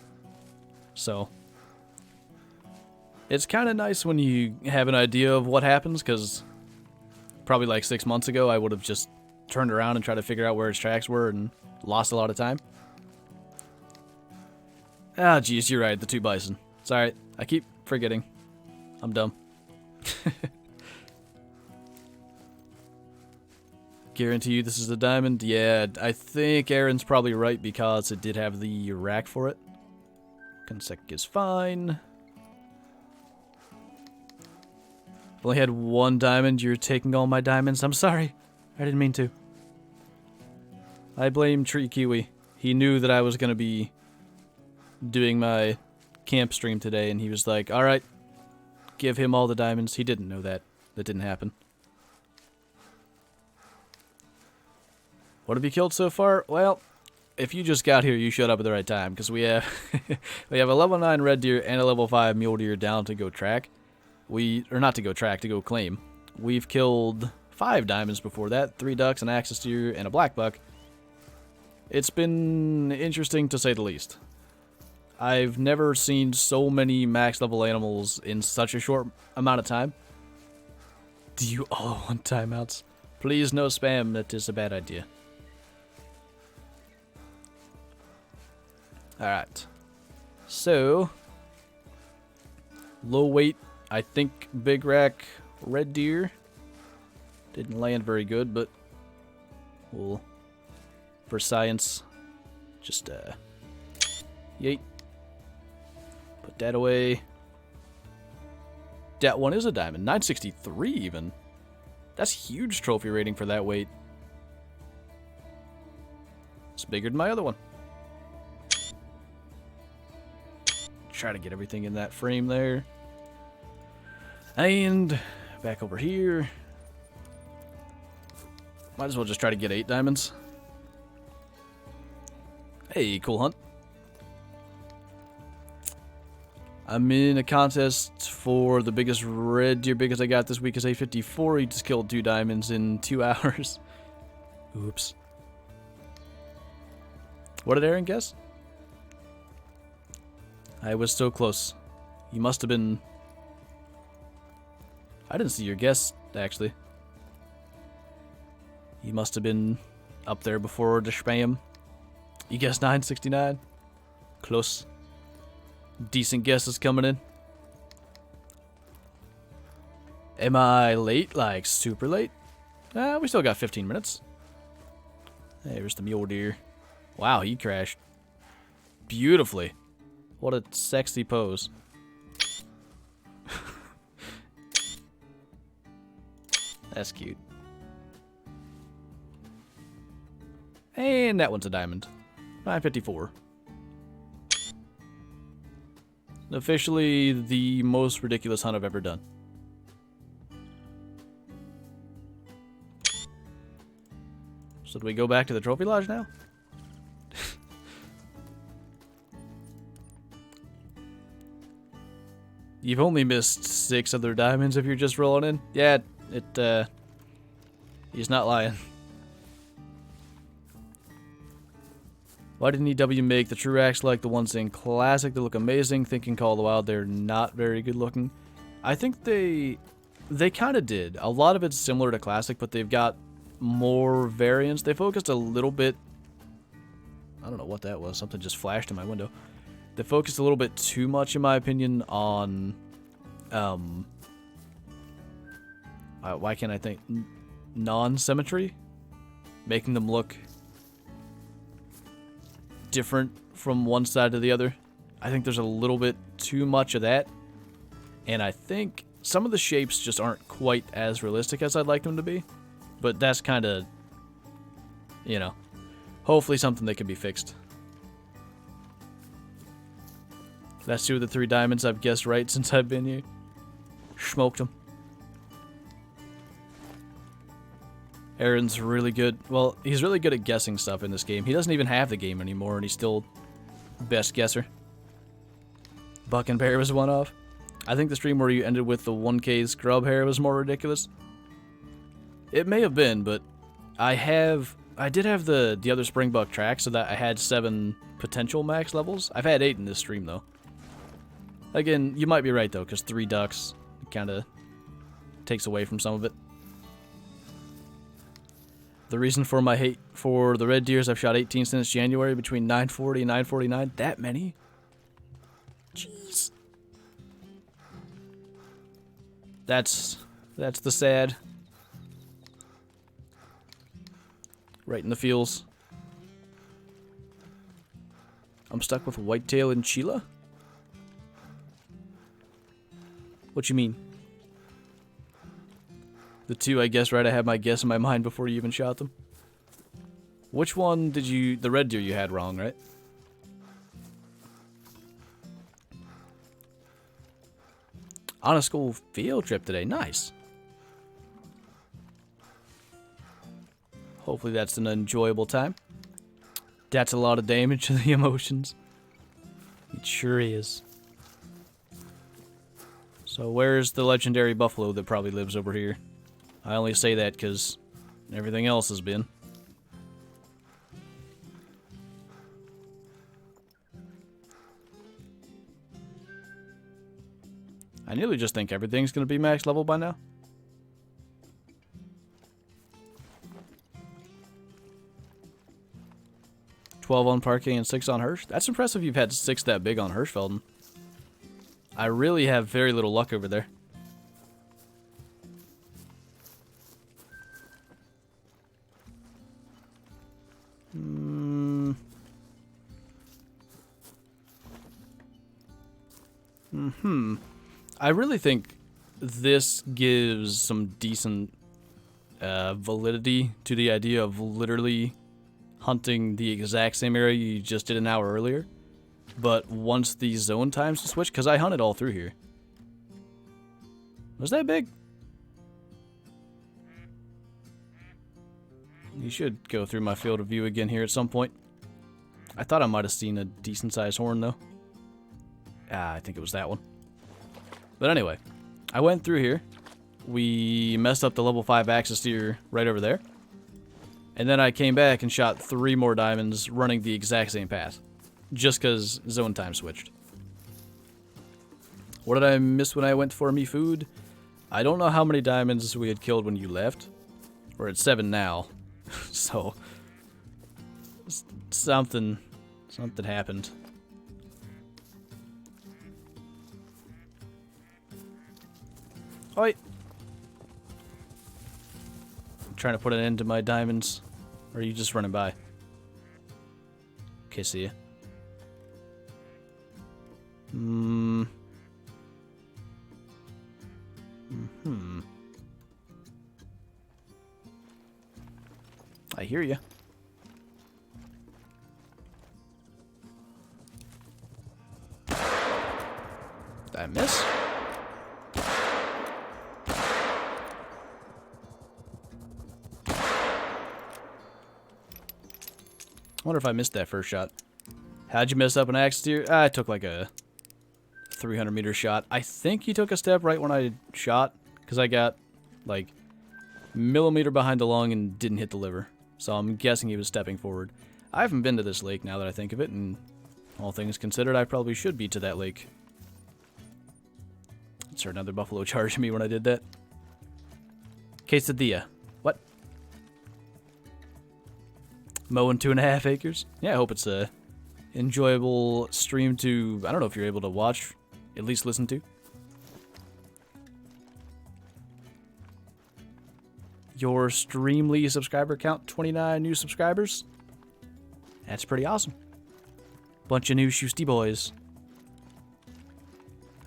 So, it's kind of nice when you have an idea of what happens, because probably like 6 months ago, I would have just turned around and tried to figure out where its tracks were and lost a lot of time. Ah, geez, you're right, the 2 bison. It's alright, I keep forgetting. I'm dumb. Guarantee you this is a diamond? Yeah, I think Aaron's probably right because it did have the rack for it. Consec is fine. I've only had 1 diamond. You're taking all my diamonds. I'm sorry. I didn't mean to. I blame Tree Kiwi. He knew that I was going to be doing my camp stream today, and he was like, alright, give him all the diamonds. He didn't know that. That didn't happen. What have you killed so far? Well, if you just got here, you showed up at the right time, because we have we have a level 9 red deer and a level 5 mule deer down to go track. Or not to go track, to go claim. We've killed 5 diamonds before that, 3 ducks, an axis deer, and a black buck. It's been interesting to say the least. I've never seen so many max level animals in such a short amount of time. Do you all want timeouts? Please no spam, that is a bad idea. Alright. So, low weight, I think big rack red deer. Didn't land very good, but we'll, for science, just, yeet. Put that away. That one is a diamond. 963 even. That's huge trophy rating for that weight. It's bigger than my other one. Try to get everything in that frame there. And back over here. Might as well just try to get 8 diamonds. Hey, cool hunt. I'm in a contest for the biggest red deer. Biggest I got this week is 854. He just killed 2 diamonds in 2 hours. Oops. What did Aaron guess? I was so close. You must have been... I didn't see your guess, actually. You must have been up there before the spam. You guessed 969? Close. Decent guesses coming in. Am I late? Like, super late? We still got 15 minutes. Hey, there's the mule deer. Wow, he crashed beautifully. What a sexy pose. That's cute. And that one's a diamond. 954. Officially the most ridiculous hunt I've ever done. So do we go back to the trophy lodge now? You've only missed 6 other diamonds if you're just rolling in. Yeah, he's not lying. Why didn't EW make the true axe like the ones in Classic? They look amazing. Thinking Call of the Wild, they're not very good looking. I think they kind of did. A lot of it's similar to Classic, but they've got more variants. They focused a little bit... I don't know what that was. Something just flashed in my window. They focused a little bit too much, in my opinion, on... why can't I think? Non-symmetry? Making them look different from one side to the other. I think there's a little bit too much of that. And I think some of the shapes just aren't quite as realistic as I'd like them to be. But that's kind of, you know, hopefully something that can be fixed. That's 2 of the 3 diamonds I've guessed right since I've been here. Smoked them. Aaron's really good. Well, he's really good at guessing stuff in this game. He doesn't even have the game anymore, and he's still best guesser. Buck and Bear was one off. I think the stream where you ended with the 1K scrub hair was more ridiculous. It may have been, but I did have the other Springbuck track, so that I had 7 potential max levels. I've had 8 in this stream, though. Again, you might be right, though, because 3 ducks kind of takes away from some of it. The reason for my hate for the red deers, I've shot 18 since January, between 940 and 949. That many? Jeez. That's the sad. Right in the feels. I'm stuck with whitetail and Chila? What you mean? The 2, I guess, right? I had my guess in my mind before you even shot them. Which one did you... The red deer you had wrong, right? On a school field trip today. Nice. Hopefully that's an enjoyable time. That's a lot of damage to the emotions. It sure is. So where's the legendary buffalo that probably lives over here? I only say that because everything else has been. I nearly just think everything's going to be max level by now. $12 on Parquet and 6 on Hirsch. That's impressive you've had 6 that big on Hirschfelden. I really have very little luck over there. I really think this gives some decent validity to the idea of literally hunting the exact same area you just did an hour earlier. But once the zone times switch, because I hunted all through here. Was that big? You should go through my field of view again here at some point. I thought I might have seen a decent sized horn though. I think it was that one. But anyway, I went through here. We messed up the level 5 axis deer right over there. And then I came back and shot 3 more diamonds running the exact same path. Just because zone time switched. What did I miss when I went for me food? I don't know how many diamonds we had killed when you left. We're at 7 now. So, Something happened. Oi! I'm trying to put an end to my diamonds. Or are you just running by? Okay, see ya. I hear you. Did I miss? I wonder if I missed that first shot. How'd you mess up an axe deer? I took like a 300-meter shot. I think he took a step right when I shot, because I got like millimeter behind the lung and didn't hit the liver. So I'm guessing he was stepping forward. I haven't been to this lake now that I think of it, and all things considered, I probably should be to that lake. That's another buffalo charged me when I did that. Quesadilla. What? Mowing 2.5 acres? Yeah, I hope it's a enjoyable stream to, I don't know if you're able to watch, at least listen to. Your Streamly subscriber count, 29 new subscribers. That's pretty awesome. Bunch of new shoosty boys.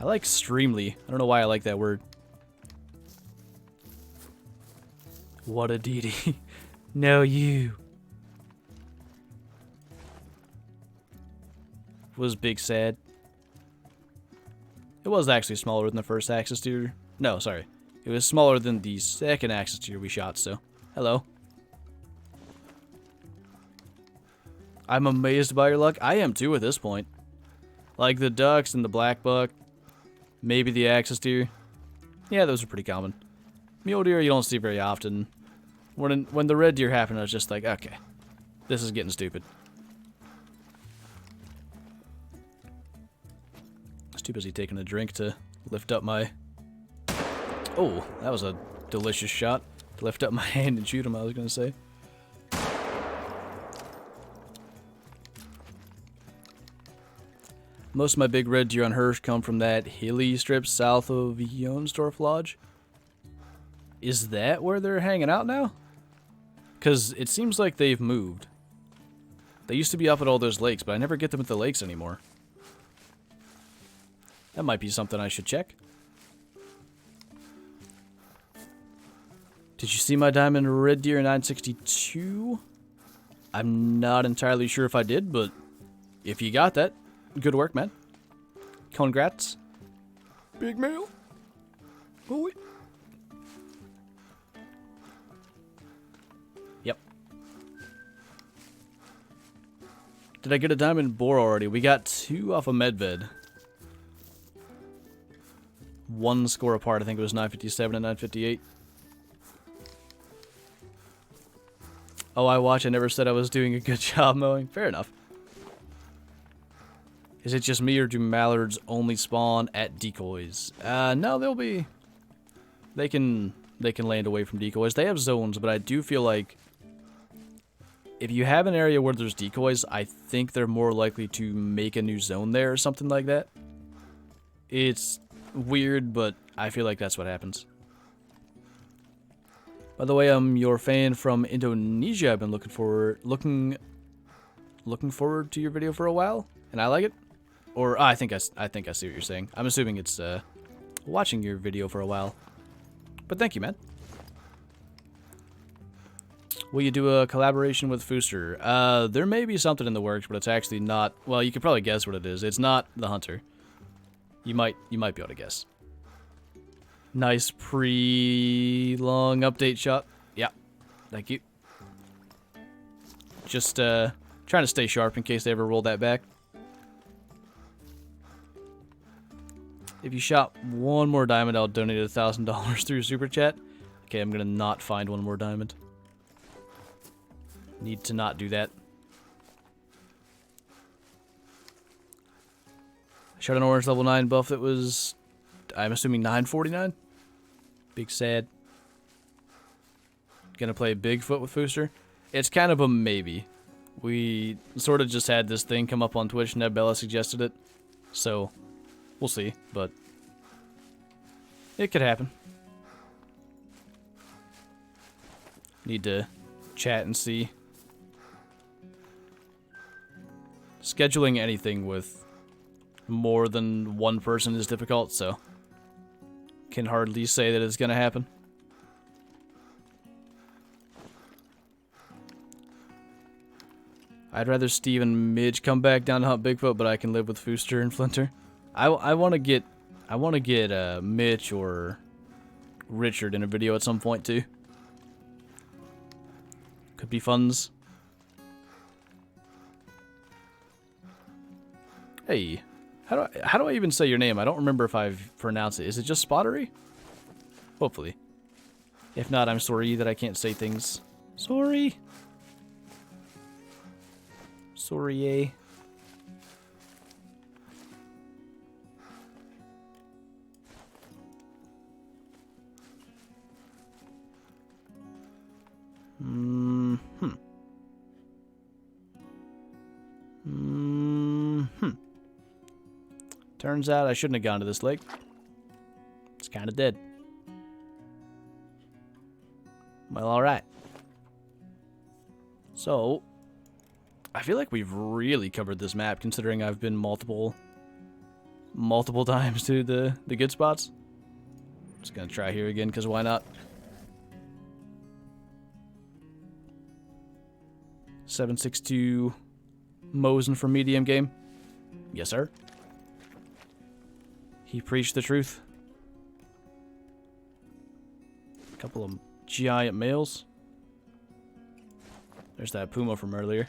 I like Streamly. I don't know why I like that word. What a deity. No, you. Was big sad. It was actually smaller than the first axis deer. No, sorry. It was smaller than the second axis deer we shot, so. Hello. I'm amazed by your luck. I am too at this point. Like the ducks and the black buck. Maybe the axis deer. Yeah, those are pretty common. Mule deer you don't see very often. When the red deer happened, I was just like, okay. This is getting stupid. I was too busy taking a drink to lift up my... Oh, that was a delicious shot. To lift up my hand and shoot him, I was going to say. Most of my big red deer on Hirsch come from that hilly strip south of Jonsdorf Lodge. Is that where they're hanging out now? Because it seems like they've moved. They used to be up at all those lakes, but I never get them at the lakes anymore. That might be something I should check. Did you see my diamond red deer 962? I'm not entirely sure if I did, but if you got that, good work, man. Congrats. Big male. Boy. Yep. Did I get a diamond boar already? We got 2 off a medved. 1 score apart. I think it was 957 and 958. Oh, I watch. I never said I was doing a good job mowing. Fair enough. Is it just me, or do mallards only spawn at decoys? No, they'll be... They can land away from decoys. They have zones, but I do feel like... If you have an area where there's decoys, I think they're more likely to make a new zone there or something like that. It's weird, but I feel like that's what happens. By the way, I'm your fan from Indonesia. I've been looking forward to your video for a while, and I like it. Or I think I see what you're saying. I'm assuming it's watching your video for a while. But thank you, man. Will you do a collaboration with Fooster? There may be something in the works, but it's actually not. Well, you could probably guess what it is. It's not the hunter. You might be able to guess. Nice pre-long update shot. Yeah, thank you. Just trying to stay sharp in case they ever roll that back. If you shot 1 more diamond, I'll donate $1,000 through Super Chat. Okay, I'm gonna not find 1 more diamond. Need to not do that. I shot an orange level 9 buff that was, I'm assuming 949. Big sad. Gonna play Bigfoot with Fooster. It's kind of a maybe. We sort of just had this thing come up on Twitch, and Bella suggested it. So, we'll see, but it could happen. Need to chat and see. Scheduling anything with more than one person is difficult, so can hardly say that it's gonna happen. I'd rather Steve and Midge come back down to hunt Bigfoot, but I can live with Fooster and Flinter. I want to get Mitch or Richard in a video at some point too. Could be funs. Hey, how do I even say your name? I don't remember if I've pronounced it. Is it just Spottery? Hopefully. If not, I'm sorry that I can't say things. Sorry. Sorry, eh? Turns out I shouldn't have gone to this lake. It's kind of dead. Well, alright. So, I feel like we've really covered this map, considering I've been multiple times to the good spots. Just gonna try here again, because why not? 762 Mosen from medium game. Yes, sir. He preached the truth. A couple of giant males. There's that puma from earlier.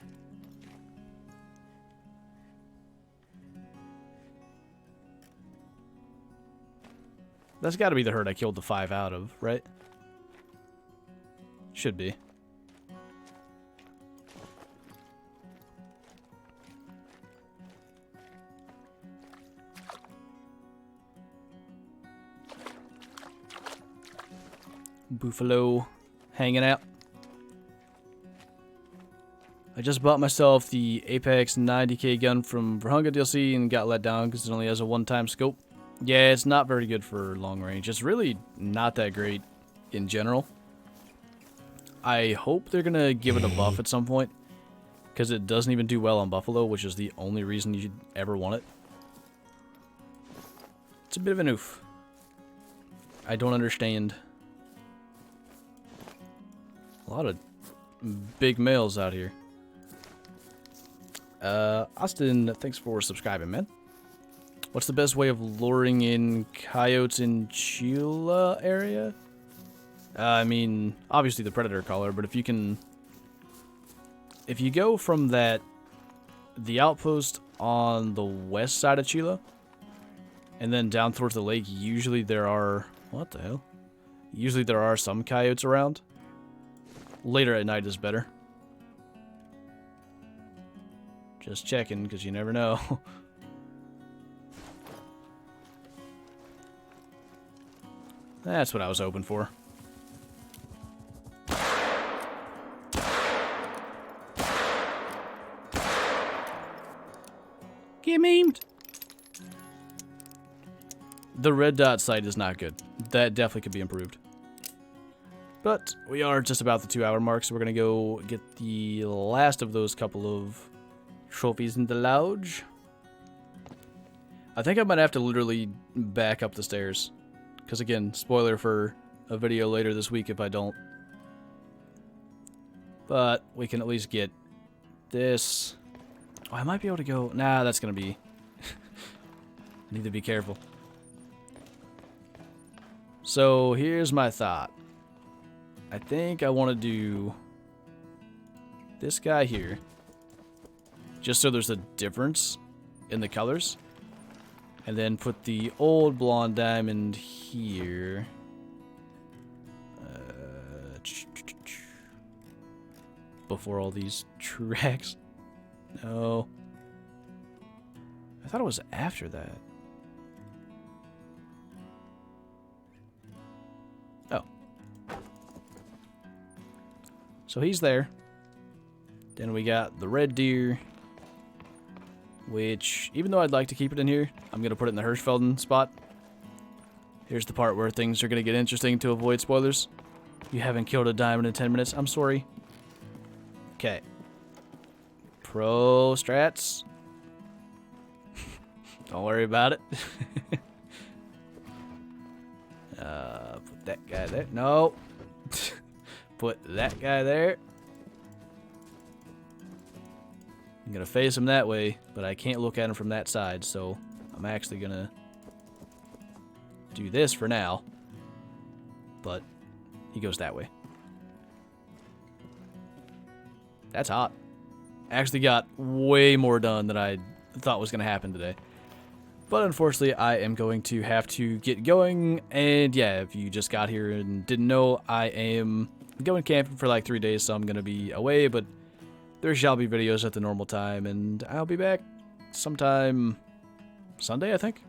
That's got to be the herd I killed the 5 out of, right? Should be. Buffalo hanging out. I just bought myself the Apex 90k gun from Verhunga DLC and got let down because it only has a one-time scope. Yeah, it's not very good for long range. It's really not that great in general. I hope they're going to give it a buff at some point, because it doesn't even do well on Buffalo, which is the only reason you'd ever want it. It's a bit of an oof. I don't understand. A lot of big males out here. Austin, thanks for subscribing, man. What's the best way of luring in coyotes in Chula area? I mean, obviously the predator collar, but if you go from the outpost on the west side of Chula, and then down towards the lake, usually there are, what the hell? Usually there are some coyotes around. Later at night is better. Just checking, because you never know. That's what I was hoping for. Get memed! The red dot sight is not good. That definitely could be improved. But we are just about the 2-hour mark, so we're going to go get the last of those couple of trophies in the lodge. I think I might have to literally back up the stairs. Because again, spoiler for a video later this week if I don't. But we can at least get this. Oh, I might be able to go. Nah, that's going to be... I need to be careful. So here's my thought. I think I want to do this guy here, just so there's a difference in the colors, and then put the old blonde diamond here. Before all these tracks. No. I thought it was after that. Oh. So he's there. Then we got the red deer, which, even though I'd like to keep it in here, I'm going to put it in the Hirschfelden spot. Here's the part where things are going to get interesting to avoid spoilers. You haven't killed a diamond in 10 minutes. I'm sorry. Okay. Pro strats. Don't worry about it. Put that guy there. No. Put that guy there. I'm going to face him that way, but I can't look at him from that side, so I'm actually going to do this for now. But he goes that way. That's hot. Actually got way more done than I thought was going to happen today. But unfortunately, I am going to have to get going. And yeah, if you just got here and didn't know, I am going camping for like 3 days, so I'm going to be away. But there shall be videos at the normal time, and I'll be back sometime Sunday, I think.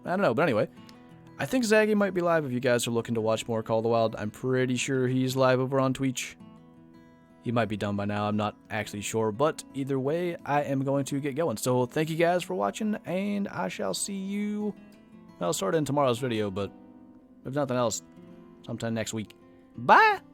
I don't know, but anyway. I think Zaggy might be live if you guys are looking to watch more Call of the Wild. I'm pretty sure he's live over on Twitch. He might be done by now, I'm not actually sure, but either way, I am going to get going. So thank you guys for watching, and I shall see you, well, sort of in tomorrow's video, but if nothing else, sometime next week. Bye!